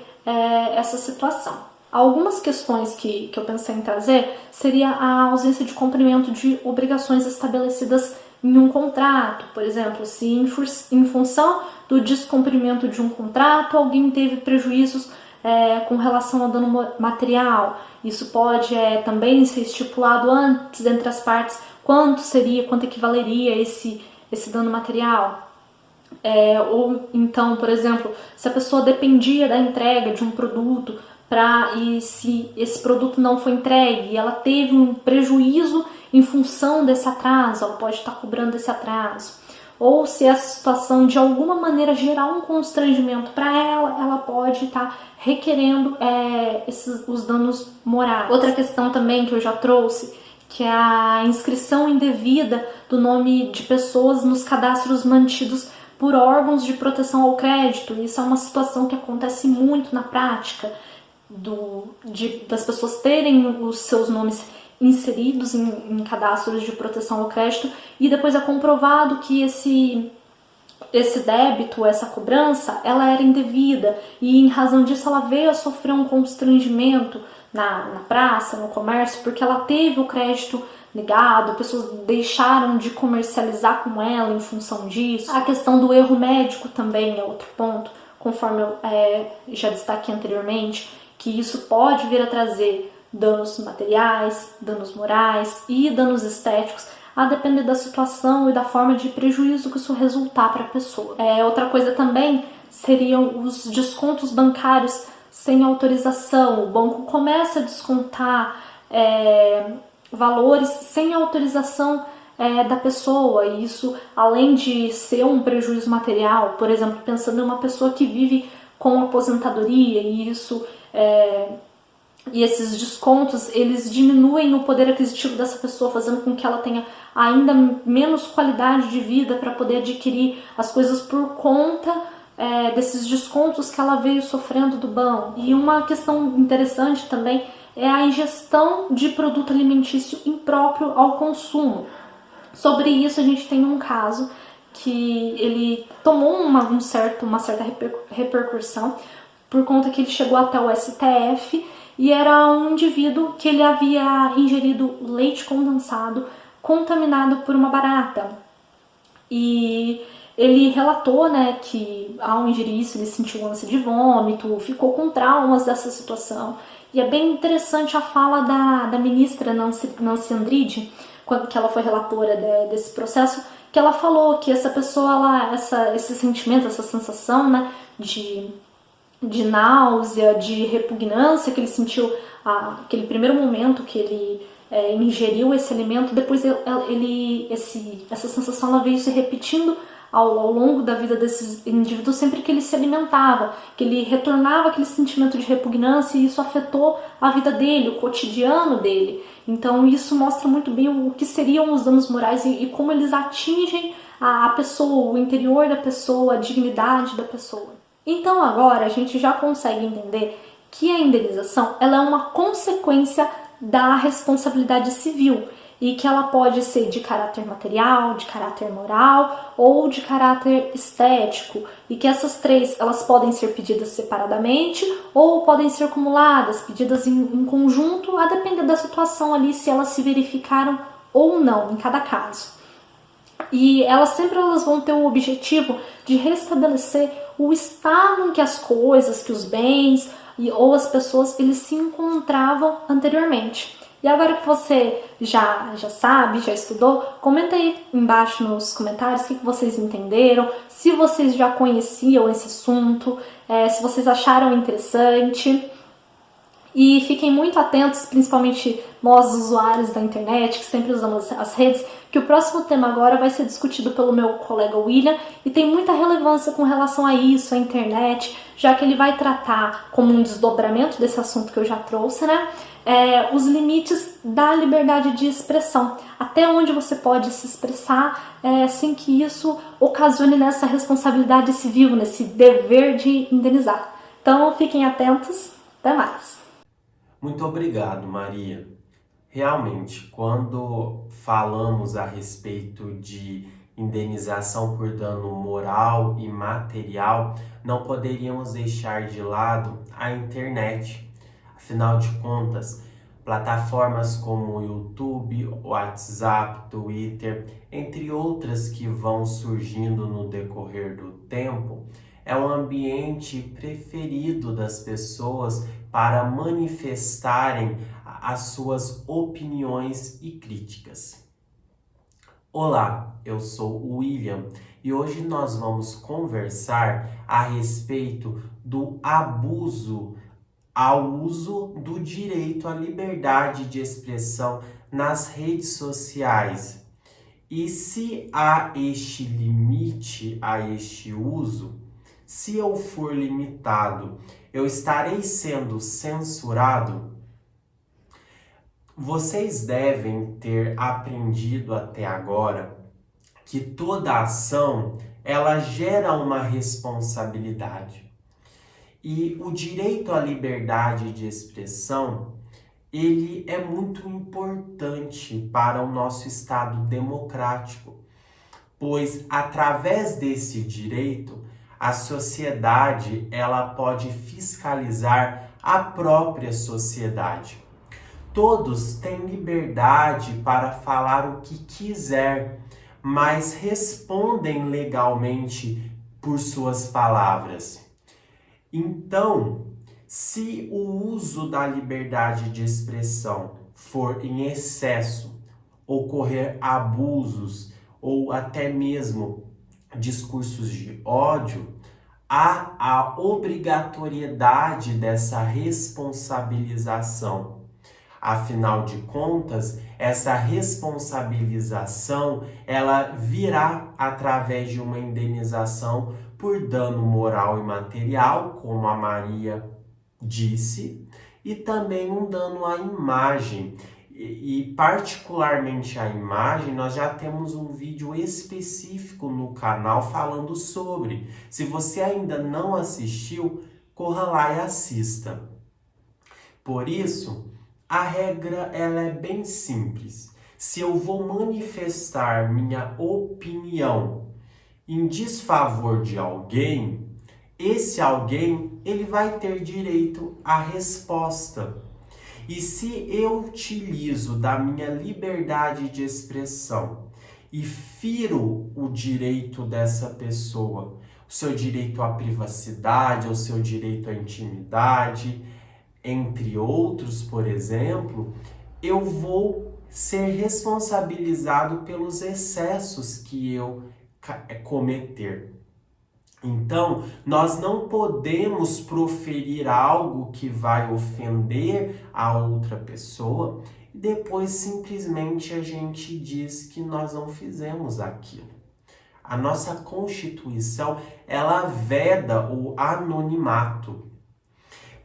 essa situação. Algumas questões que eu pensei em trazer seria a ausência de cumprimento de obrigações estabelecidas em um contrato. Por exemplo, se em função do descumprimento de um contrato alguém teve prejuízos com relação ao dano material, isso pode também ser estipulado antes entre as partes quanto equivaleria esse dano material. Ou então, por exemplo, se a pessoa dependia da entrega de um produto e se esse produto não foi entregue e ela teve um prejuízo em função desse atraso, ela pode estar cobrando esse atraso. ou se essa situação de alguma maneira gerar um constrangimento para ela, ela pode estar requerendo os danos morais. Outra questão também que eu já trouxe, que é a inscrição indevida do nome de pessoas nos cadastros mantidos por órgãos de proteção ao crédito. Isso é uma situação que acontece muito na prática, das pessoas terem os seus nomes inseridos em cadastros de proteção ao crédito e depois é comprovado que esse débito, essa cobrança, ela era indevida e em razão disso ela veio a sofrer um constrangimento na praça, no comércio, porque ela teve o crédito negado, pessoas deixaram de comercializar com ela em função disso. A questão do erro médico também é outro ponto, conforme eu já destaquei anteriormente, que isso pode vir a trazer danos materiais, danos morais e danos estéticos, a depender da situação e da forma de prejuízo que isso resultar para a pessoa. Outra coisa também seriam os descontos bancários sem autorização. O banco começa a descontar valores sem autorização da pessoa, e isso, além de ser um prejuízo material, por exemplo, pensando em uma pessoa que vive com aposentadoria, e esses descontos, eles diminuem o poder aquisitivo dessa pessoa, fazendo com que ela tenha ainda menos qualidade de vida para poder adquirir as coisas por conta desses descontos que ela veio sofrendo do banco. E uma questão interessante também é a ingestão de produto alimentício impróprio ao consumo. Sobre isso a gente tem um caso que ele tomou uma certa repercussão por conta que ele chegou até o STF e era um indivíduo que ele havia ingerido leite condensado contaminado por uma barata. E ele relatou, que ao ingerir isso ele sentiu ânsia de vômito, ficou com traumas dessa situação. E é bem interessante a fala da ministra Nancy Andrighi, que ela foi relatora desse processo, que ela falou que essa pessoa, esse sentimento, essa sensação, de náusea, de repugnância que ele sentiu aquele primeiro momento que ele ingeriu esse alimento, depois essa sensação ela veio se repetindo ao longo da vida desses indivíduos sempre que ele se alimentava, que ele retornava aquele sentimento de repugnância e isso afetou a vida dele, o cotidiano dele. Então isso mostra muito bem o que seriam os danos morais e como eles atingem a pessoa, o interior da pessoa, a dignidade da pessoa. Então agora a gente já consegue entender que a indenização ela é uma consequência da responsabilidade civil e que ela pode ser de caráter material, de caráter moral ou de caráter estético, e que essas três elas podem ser pedidas separadamente ou podem ser acumuladas, pedidas em conjunto, a depender da situação ali, se elas se verificaram ou não em cada caso. E elas vão ter o objetivo de restabelecer o estado em que as coisas, que os bens ou as pessoas eles se encontravam anteriormente. E agora que você já sabe, já estudou, comenta aí embaixo nos comentários o que vocês entenderam, se vocês já conheciam esse assunto, se vocês acharam interessante. E fiquem muito atentos, principalmente nós usuários da internet, que sempre usamos as redes, que o próximo tema agora vai ser discutido pelo meu colega William e tem muita relevância com relação a isso, a internet, já que ele vai tratar como um desdobramento desse assunto que eu já trouxe, os limites da liberdade de expressão, até onde você pode se expressar sem que isso ocasione nessa responsabilidade civil, nesse dever de indenizar. Então fiquem atentos, até mais! Muito obrigado, Maria. Realmente, quando falamos a respeito de indenização por dano moral e material, não poderíamos deixar de lado a internet. Afinal de contas, plataformas como o YouTube, WhatsApp, Twitter, entre outras que vão surgindo no decorrer do tempo, é o ambiente preferido das pessoas para manifestarem as suas opiniões e críticas. Olá, eu sou o William e hoje nós vamos conversar a respeito do abuso ao uso do direito à liberdade de expressão nas redes sociais. E se há este limite a este uso, se eu for limitado, eu estarei sendo censurado? Vocês devem ter aprendido até agora que toda ação, ela gera uma responsabilidade. E o direito à liberdade de expressão, ele é muito importante para o nosso Estado democrático, pois através desse direito, a sociedade ela pode fiscalizar a própria sociedade. Todos têm liberdade para falar o que quiser, mas respondem legalmente por suas palavras. Então, se o uso da liberdade de expressão for em excesso, ocorrer abusos ou até mesmo discursos de ódio, há a obrigatoriedade dessa responsabilização. Afinal de contas, essa responsabilização, ela virá através de uma indenização por dano moral e material, como a Maria disse, e também um dano à imagem. E particularmente a imagem, nós já temos um vídeo específico no canal falando sobre. Se você ainda não assistiu, corra lá e assista. Por isso, a regra ela é bem simples. Se eu vou manifestar minha opinião em desfavor de alguém, esse alguém ele vai ter direito à resposta. E se eu utilizo da minha liberdade de expressão e firo o direito dessa pessoa, o seu direito à privacidade, o seu direito à intimidade, entre outros, por exemplo, eu vou ser responsabilizado pelos excessos que eu cometer. Então, nós não podemos proferir algo que vai ofender a outra pessoa e depois simplesmente a gente diz que nós não fizemos aquilo. A nossa Constituição, ela veda o anonimato.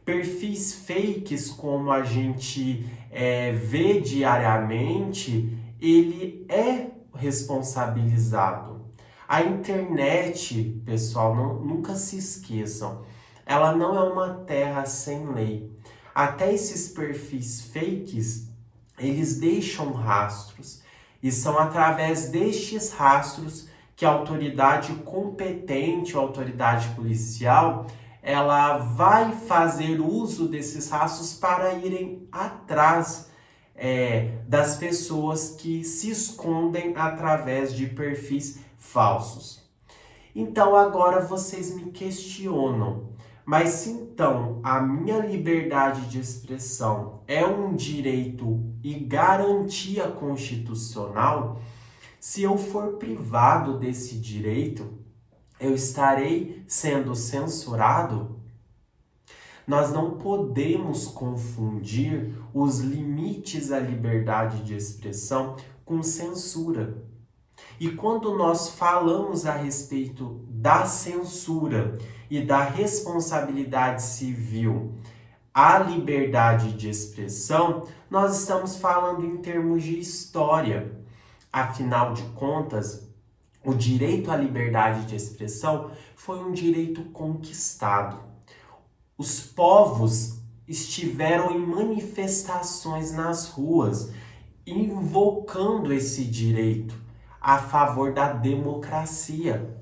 Perfis fakes, como a gente vê diariamente, ele é responsabilizado. A internet, pessoal, nunca se esqueçam, ela não é uma terra sem lei. Até esses perfis fakes, eles deixam rastros. E são através destes rastros que a autoridade competente, a autoridade policial, ela vai fazer uso desses rastros para irem atrás das pessoas que se escondem através de perfis falsos. Então agora vocês me questionam, mas se então a minha liberdade de expressão é um direito e garantia constitucional, se eu for privado desse direito, eu estarei sendo censurado? Nós não podemos confundir os limites à liberdade de expressão com censura. E quando nós falamos a respeito da censura e da responsabilidade civil à liberdade de expressão, nós estamos falando em termos de história. Afinal de contas, o direito à liberdade de expressão foi um direito conquistado. Os povos estiveram em manifestações nas ruas, invocando esse direito a favor da democracia.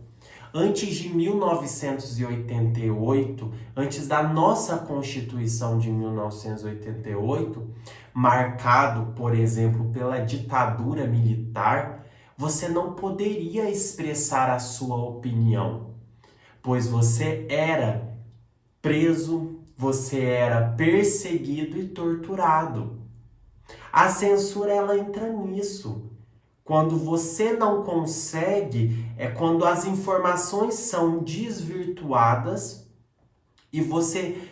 Antes de 1988, antes da nossa Constituição de 1988, marcado, por exemplo, pela ditadura militar, você não poderia expressar a sua opinião, pois você era preso, você era perseguido e torturado. A censura, ela entra nisso. Quando você não consegue, é quando as informações são desvirtuadas e você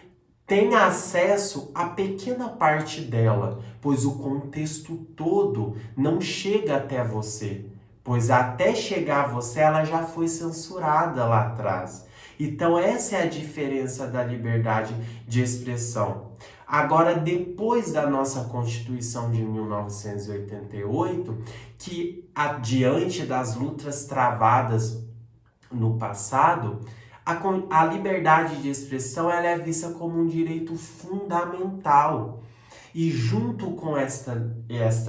tem acesso a pequena parte dela, pois o contexto todo não chega até você, pois até chegar a você ela já foi censurada lá atrás. Então essa é a diferença da liberdade de expressão. Agora, depois da nossa Constituição de 1988, que diante das lutas travadas no passado, a liberdade de expressão ela é vista como um direito fundamental. E junto com esta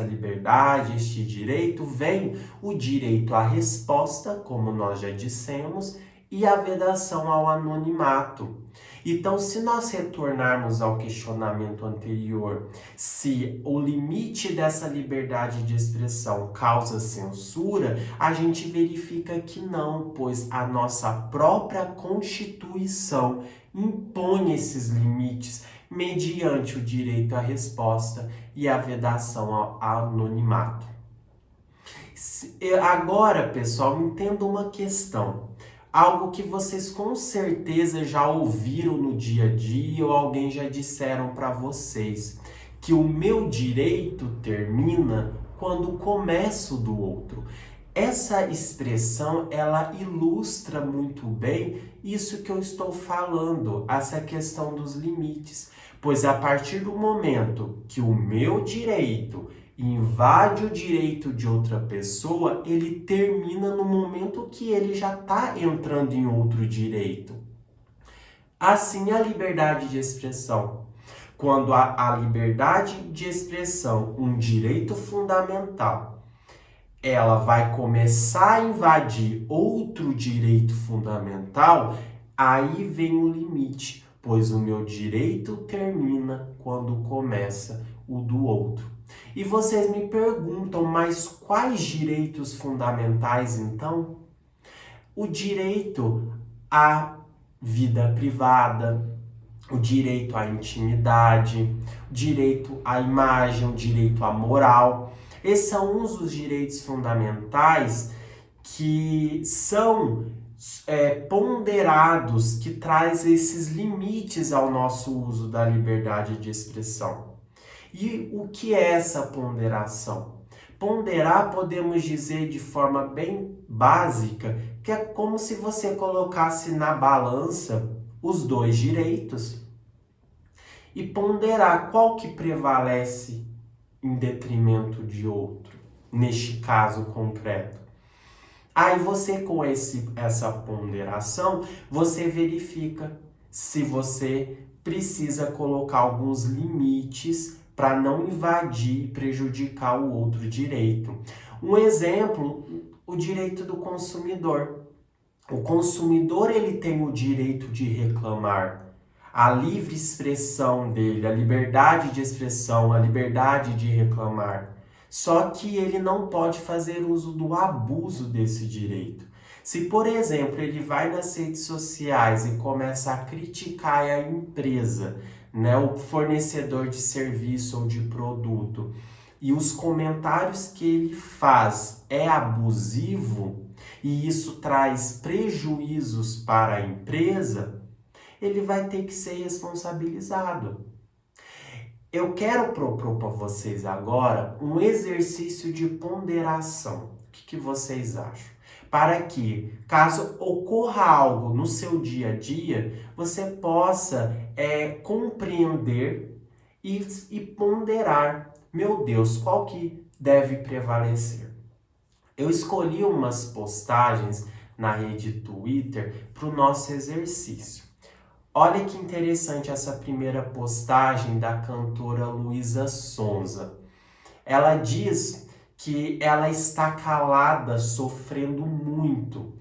liberdade, este direito, vem o direito à resposta, como nós já dissemos, e a vedação ao anonimato. Então, se nós retornarmos ao questionamento anterior, se o limite dessa liberdade de expressão causa censura, a gente verifica que não, pois a nossa própria Constituição impõe esses limites mediante o direito à resposta e a vedação ao anonimato. Agora, pessoal, entenda uma questão. Algo que vocês com certeza já ouviram no dia a dia ou alguém já disseram para vocês, que o meu direito termina quando começa o do outro. Essa expressão, ela ilustra muito bem isso que eu estou falando, essa questão dos limites. Pois a partir do momento que o meu direito invade o direito de outra pessoa, ele termina no momento que ele já está entrando em outro direito. Assim a liberdade de expressão. Quando a liberdade de expressão, um direito fundamental, ela vai começar a invadir outro direito fundamental, aí vem o limite, pois o meu direito termina quando começa o do outro. E vocês me perguntam, mas quais direitos fundamentais então? O direito à vida privada, o direito à intimidade, o direito à imagem, o direito à moral. Esses são uns dos direitos fundamentais que são ponderados, que traz esses limites ao nosso uso da liberdade de expressão. E o que é essa ponderação? Ponderar, podemos dizer de forma bem básica, que é como se você colocasse na balança os dois direitos e ponderar qual que prevalece em detrimento de outro, neste caso concreto. Aí você, com essa ponderação, você verifica se você precisa colocar alguns limites para não invadir e prejudicar o outro direito. Um exemplo, o direito do consumidor. O consumidor ele tem o direito de reclamar. A livre expressão dele, a liberdade de expressão, a liberdade de reclamar. Só que ele não pode fazer uso do abuso desse direito. Se, por exemplo, ele vai nas redes sociais e começa a criticar a empresa, o fornecedor de serviço ou de produto, e os comentários que ele faz é abusivo e isso traz prejuízos para a empresa, ele vai ter que ser responsabilizado. Eu quero propor para vocês agora um exercício de ponderação. O que vocês acham? Para que, caso ocorra algo no seu dia a dia, você possa compreender e ponderar. Meu Deus, qual que deve prevalecer? Eu escolhi umas postagens na rede Twitter para o nosso exercício. Olha que interessante essa primeira postagem da cantora Luísa Sonza. Ela diz que ela está calada, sofrendo muito,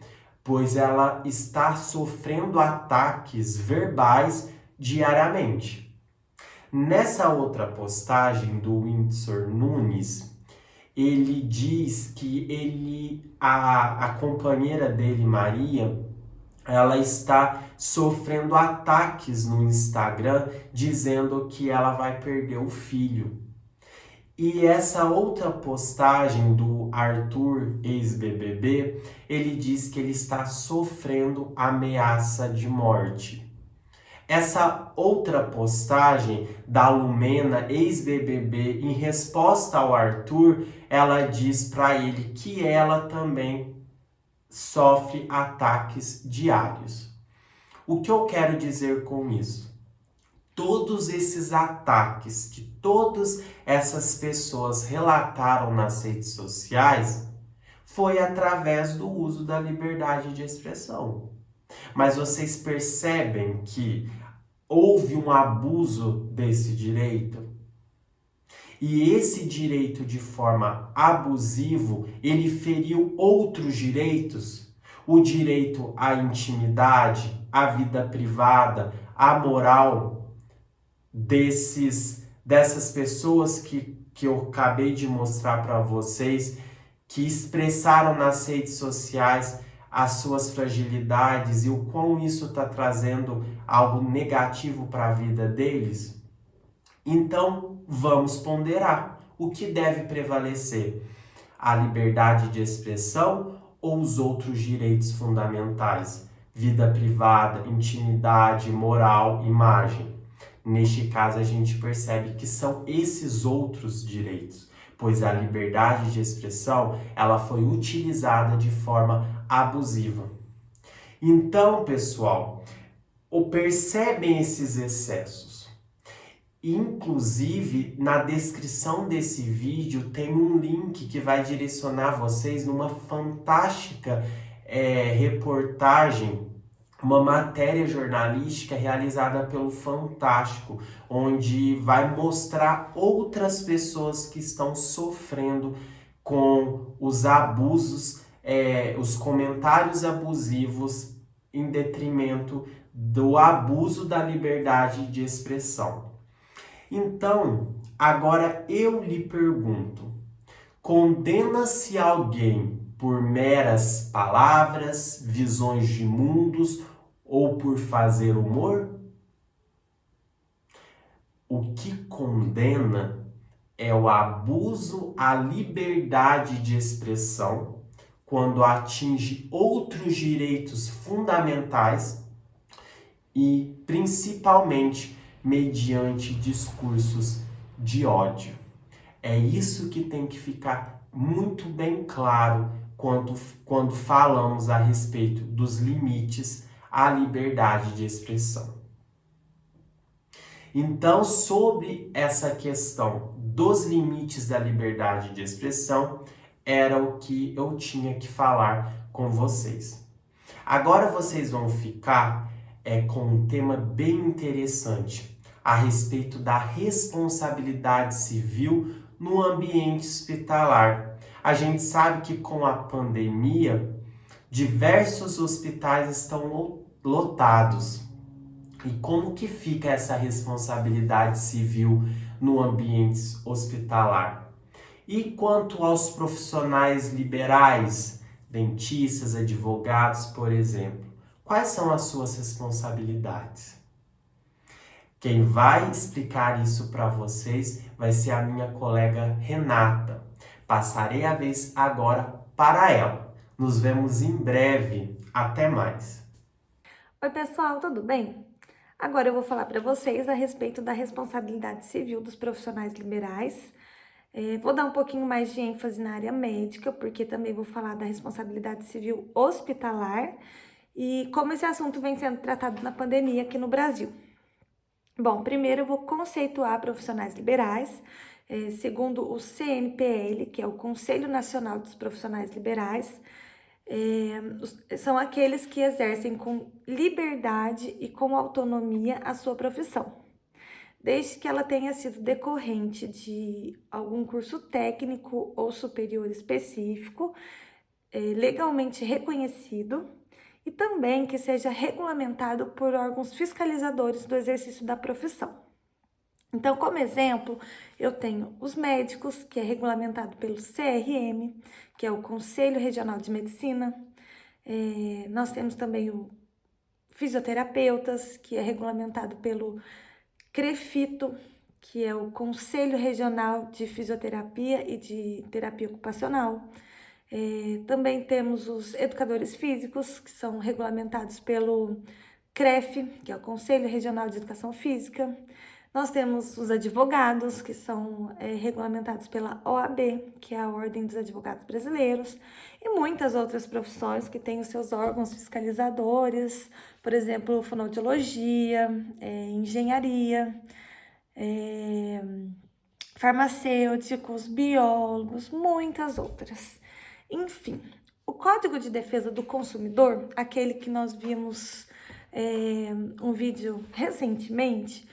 pois ela está sofrendo ataques verbais diariamente. Nessa outra postagem do Whindersson Nunes, ele diz que a companheira dele, Maria, ela está sofrendo ataques no Instagram, dizendo que ela vai perder o filho. E essa outra postagem do Arthur, ex-BBB, ele diz que ele está sofrendo ameaça de morte. essa outra postagem da Lumena, ex-BBB, em resposta ao Arthur, ela diz para ele que ela também sofre ataques diários. O que eu quero dizer com isso? Todos esses ataques que todas essas pessoas relataram nas redes sociais foi através do uso da liberdade de expressão. Mas vocês percebem que houve um abuso desse direito? E esse direito, de forma abusiva, ele feriu outros direitos? O direito à intimidade, à vida privada, à moral dessas pessoas que eu acabei de mostrar para vocês, que expressaram nas redes sociais as suas fragilidades e o quão isso está trazendo algo negativo para a vida deles? Então, vamos ponderar o que deve prevalecer: a liberdade de expressão ou os outros direitos fundamentais? Vida privada, intimidade, moral, imagem. Neste caso, a gente percebe que são esses outros direitos, pois a liberdade de expressão ela foi utilizada de forma abusiva. Então, pessoal, percebem esses excessos. Inclusive, na descrição desse vídeo tem um link que vai direcionar vocês numa fantástica reportagem, uma matéria jornalística realizada pelo Fantástico, onde vai mostrar outras pessoas que estão sofrendo com os abusos, os comentários abusivos em detrimento do abuso da liberdade de expressão. Então, agora eu lhe pergunto: condena-se alguém por meras palavras, visões de mundos ou por fazer humor? O que condena é o abuso à liberdade de expressão quando atinge outros direitos fundamentais e principalmente mediante discursos de ódio. É isso que tem que ficar muito bem claro quando falamos a respeito dos limites à liberdade de expressão. Então, sobre essa questão dos limites da liberdade de expressão, era o que eu tinha que falar com vocês. Agora vocês vão ficar com um tema bem interessante a respeito da responsabilidade civil no ambiente hospitalar. A gente sabe que com a pandemia, diversos hospitais estão lotados. E como que fica essa responsabilidade civil no ambiente hospitalar? E quanto aos profissionais liberais, dentistas, advogados, por exemplo, quais são as suas responsabilidades? Quem vai explicar isso para vocês vai ser a minha colega Renata. Passarei a vez agora para ela. Nos vemos em breve. Até mais. Oi, pessoal, tudo bem? Agora eu vou falar para vocês a respeito da responsabilidade civil dos profissionais liberais. Vou dar um pouquinho mais de ênfase na área médica, porque também vou falar da responsabilidade civil hospitalar e como esse assunto vem sendo tratado na pandemia aqui no Brasil. Bom, primeiro eu vou conceituar profissionais liberais, segundo o CNPL, que é o Conselho Nacional dos Profissionais Liberais. São aqueles que exercem com liberdade e com autonomia a sua profissão, desde que ela tenha sido decorrente de algum curso técnico ou superior específico, legalmente reconhecido, e também que seja regulamentado por órgãos fiscalizadores do exercício da profissão. Então, como exemplo, eu tenho os médicos, que é regulamentado pelo CRM, que é o Conselho Regional de Medicina. Nós temos também o fisioterapeutas, que é regulamentado pelo CREFITO, que é o Conselho Regional de Fisioterapia e de Terapia Ocupacional. Também temos os educadores físicos, que são regulamentados pelo CREF, que é o Conselho Regional de Educação Física. Nós temos os advogados, que são regulamentados pela OAB, que é a Ordem dos Advogados Brasileiros, e muitas outras profissões que têm os seus órgãos fiscalizadores, por exemplo, fonoaudiologia, engenharia, farmacêuticos, biólogos, muitas outras. Enfim, o Código de Defesa do Consumidor, aquele que nós vimos um vídeo recentemente,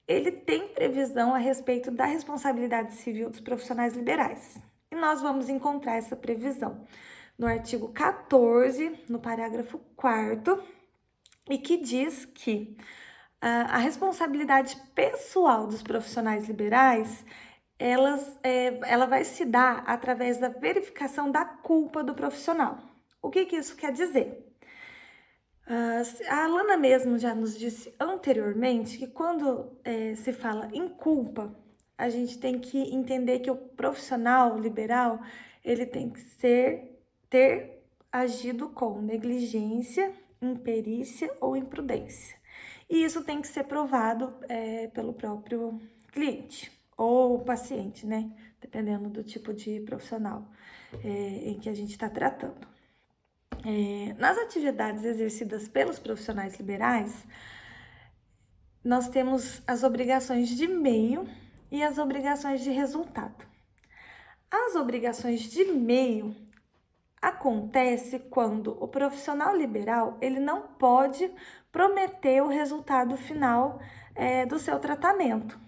ele tem previsão a respeito da responsabilidade civil dos profissionais liberais. E nós vamos encontrar essa previsão no artigo 14, no parágrafo 4º, e que diz que a responsabilidade pessoal dos profissionais liberais, ela vai se dar através da verificação da culpa do profissional. O que isso quer dizer? A Alana mesmo já nos disse anteriormente que quando se fala em culpa, a gente tem que entender que o profissional liberal, ele tem que ter agido com negligência, imperícia ou imprudência. E isso tem que ser provado pelo próprio cliente ou paciente, né? Dependendo do tipo de profissional em que a gente está tratando. Nas atividades exercidas pelos profissionais liberais, nós temos as obrigações de meio e as obrigações de resultado. As obrigações de meio acontece quando o profissional liberal ele não pode prometer o resultado final do seu tratamento.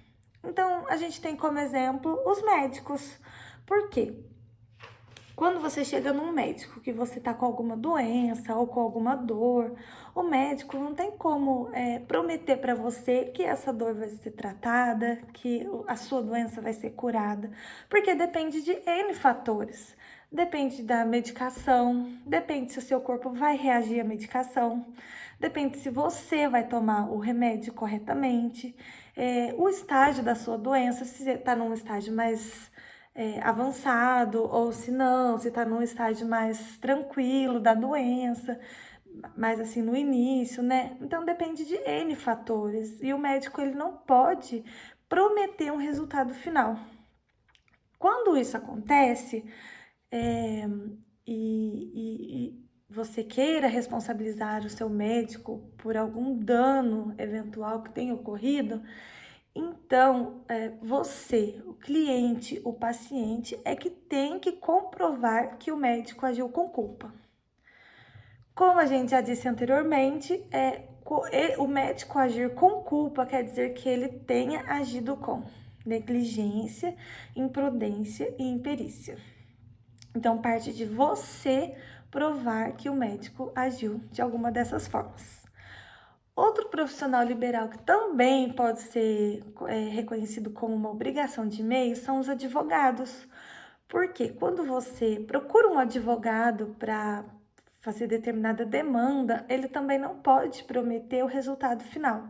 Então, a gente tem como exemplo os médicos. Por quê? Quando você chega num médico que você tá com alguma doença ou com alguma dor, o médico não tem como prometer para você que essa dor vai ser tratada, que a sua doença vai ser curada, porque depende de N fatores. Depende da medicação, depende se o seu corpo vai reagir à medicação, depende se você vai tomar o remédio corretamente, o estágio da sua doença, se você está num estágio mais avançado, ou se não, se está num estágio mais tranquilo da doença, mais assim no início, né? Então depende de N fatores e o médico ele não pode prometer um resultado final. Quando isso acontece e você queira responsabilizar o seu médico por algum dano eventual que tenha ocorrido, então, você, o cliente, o paciente, é que tem que comprovar que o médico agiu com culpa. Como a gente já disse anteriormente, o médico agir com culpa quer dizer que ele tenha agido com negligência, imprudência e imperícia. Então, parte de você provar que o médico agiu de alguma dessas formas. Outro profissional liberal que também pode ser reconhecido como uma obrigação de meio são os advogados. Porque quando você procura um advogado para fazer determinada demanda, ele também não pode prometer o resultado final.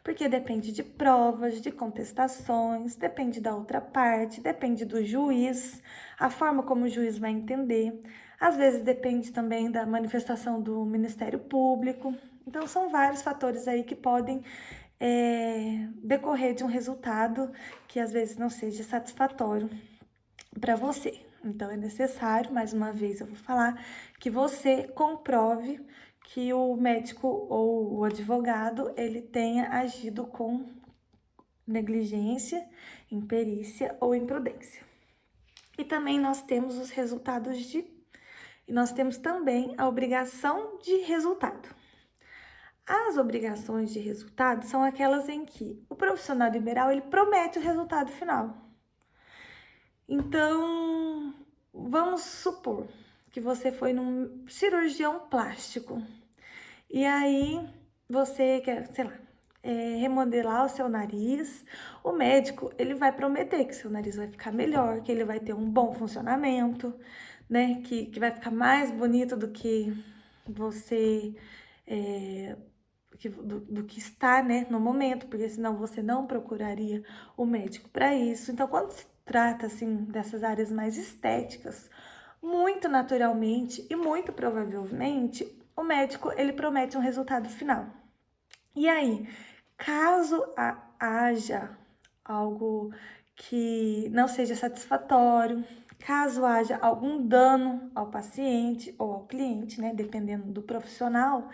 Porque depende de provas, de contestações, depende da outra parte, depende do juiz, a forma como o juiz vai entender. Às vezes depende também da manifestação do Ministério Público. Então, são vários fatores aí que podem decorrer de um resultado que às vezes não seja satisfatório para você. Então, é necessário, mais uma vez eu vou falar, que você comprove que o médico ou o advogado, ele tenha agido com negligência, imperícia ou imprudência. E também nós temos os resultados e nós temos também a obrigação de resultado. As obrigações de resultado são aquelas em que o profissional liberal ele promete o resultado final. Então, vamos supor que você foi num cirurgião plástico e aí você quer, sei lá, remodelar o seu nariz. O médico ele vai prometer que seu nariz vai ficar melhor, que ele vai ter um bom funcionamento, né? Que vai ficar mais bonito do que você do que está, né, no momento, porque senão você não procuraria o médico para isso. Então, quando se trata assim dessas áreas mais estéticas, muito naturalmente e muito provavelmente o médico ele promete um resultado final. E aí, caso haja algo que não seja satisfatório, caso haja algum dano ao paciente ou ao cliente, né, dependendo do profissional,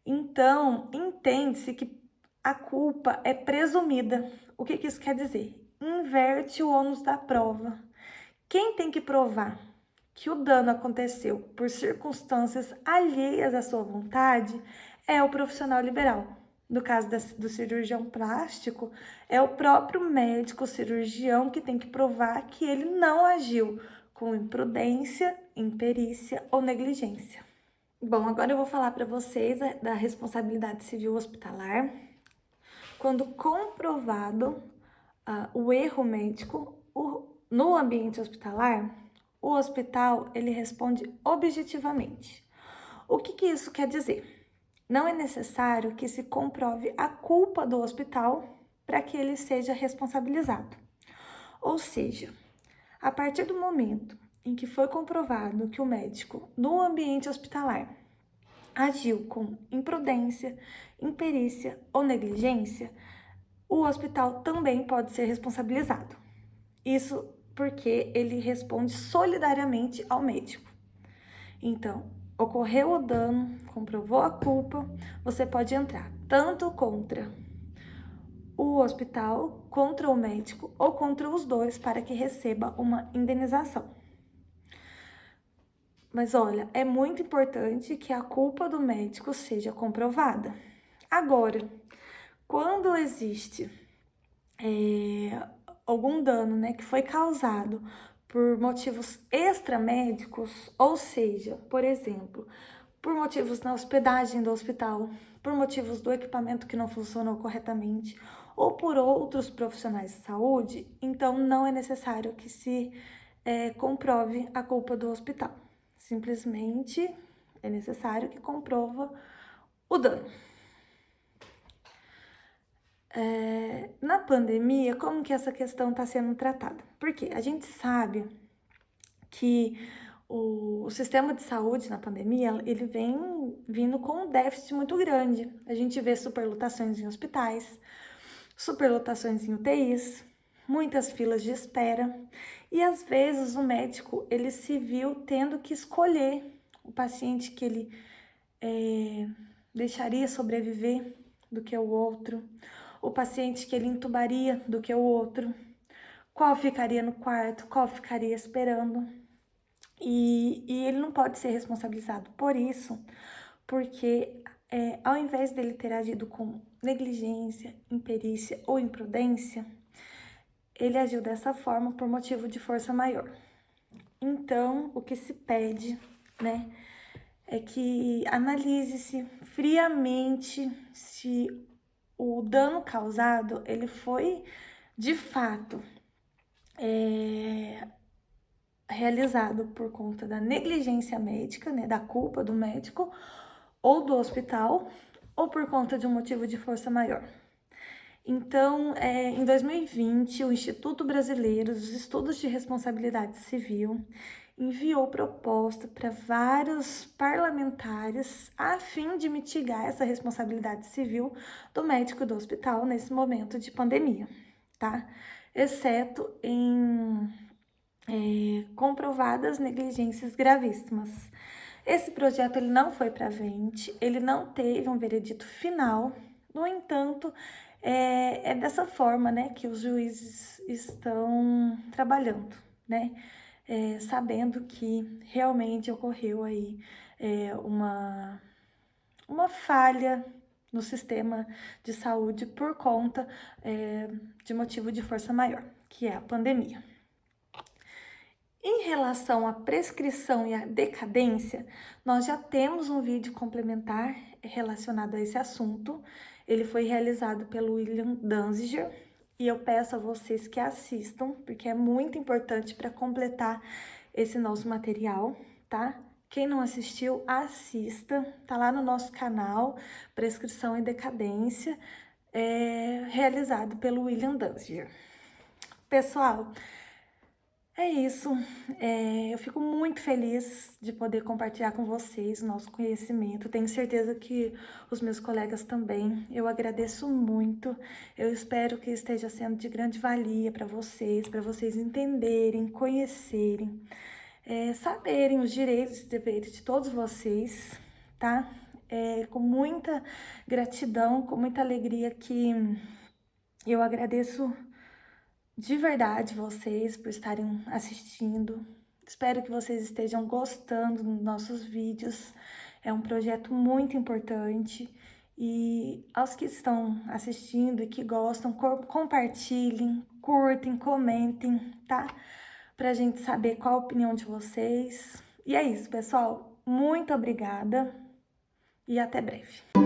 então entende-se que a culpa é presumida. O que isso quer dizer? Inverte o ônus da prova. Quem tem que provar que o dano aconteceu por circunstâncias alheias à sua vontade é o profissional liberal. No caso do cirurgião plástico, é o próprio médico cirurgião que tem que provar que ele não agiu com imprudência, imperícia ou negligência. Bom, agora eu vou falar para vocês da responsabilidade civil hospitalar. Quando comprovado o erro médico no ambiente hospitalar, o hospital ele responde objetivamente. O que isso quer dizer? Não é necessário que se comprove a culpa do hospital para que ele seja responsabilizado. Ou seja, a partir do momento em que foi comprovado que o médico no ambiente hospitalar agiu com imprudência, imperícia ou negligência, o hospital também pode ser responsabilizado. Isso porque ele responde solidariamente ao médico. Então, ocorreu o dano, comprovou a culpa, você pode entrar tanto contra o hospital, contra o médico ou contra os dois para que receba uma indenização. Mas olha, é muito importante que a culpa do médico seja comprovada. Agora, quando existe algum dano, né, que foi causado por motivos extramédicos, ou seja, por exemplo, por motivos na hospedagem do hospital, por motivos do equipamento que não funcionou corretamente, ou por outros profissionais de saúde, então não é necessário que se comprove a culpa do hospital. Simplesmente é necessário que comprova o dano. Na pandemia, como que essa questão está sendo tratada? Porque a gente sabe que o sistema de saúde na pandemia, ele vem vindo com um déficit muito grande. A gente vê superlotações em hospitais, superlotações em UTIs, muitas filas de espera, e às vezes o médico, ele se viu tendo que escolher o paciente que ele deixaria sobreviver do que o outro, o paciente que ele intubaria do que o outro, qual ficaria no quarto, qual ficaria esperando. E ele não pode ser responsabilizado por isso, porque ao invés dele ter agido com negligência, imperícia ou imprudência, ele agiu dessa forma por motivo de força maior. Então, o que se pede, né, é que analise-se friamente se o dano causado, ele foi, de fato, realizado por conta da negligência médica, né, da culpa do médico ou do hospital, ou por conta de um motivo de força maior. Então, em 2020, o Instituto Brasileiro dos Estudos de Responsabilidade Civil enviou proposta para vários parlamentares a fim de mitigar essa responsabilidade civil do médico do hospital nesse momento de pandemia, tá? Exceto em comprovadas negligências gravíssimas. Esse projeto ele não foi para frente, ele não teve um veredito final. No entanto, é dessa forma, né, que os juízes estão trabalhando, né, sabendo que realmente ocorreu aí uma falha no sistema de saúde por conta de motivo de força maior, que é a pandemia. Em relação à prescrição e à decadência, nós já temos um vídeo complementar relacionado a esse assunto. Ele foi realizado pelo William Danziger e eu peço a vocês que assistam, porque é muito importante para completar esse nosso material, tá? Quem não assistiu, assista, tá lá no nosso canal, Prescrição e Decadência, realizado pelo William Danziger. Pessoal, É isso, eu fico muito feliz de poder compartilhar com vocês o nosso conhecimento. Tenho certeza que os meus colegas também. Eu agradeço muito. Eu espero que esteja sendo de grande valia para vocês entenderem, conhecerem, saberem os direitos e deveres de todos vocês, tá? Com muita gratidão, com muita alegria que eu agradeço de verdade vocês por estarem assistindo. Espero que vocês estejam gostando dos nossos vídeos. É um projeto muito importante e aos que estão assistindo e que gostam, compartilhem, curtem, comentem, tá? Pra gente saber qual a opinião de vocês. E é isso, pessoal. Muito obrigada e até breve.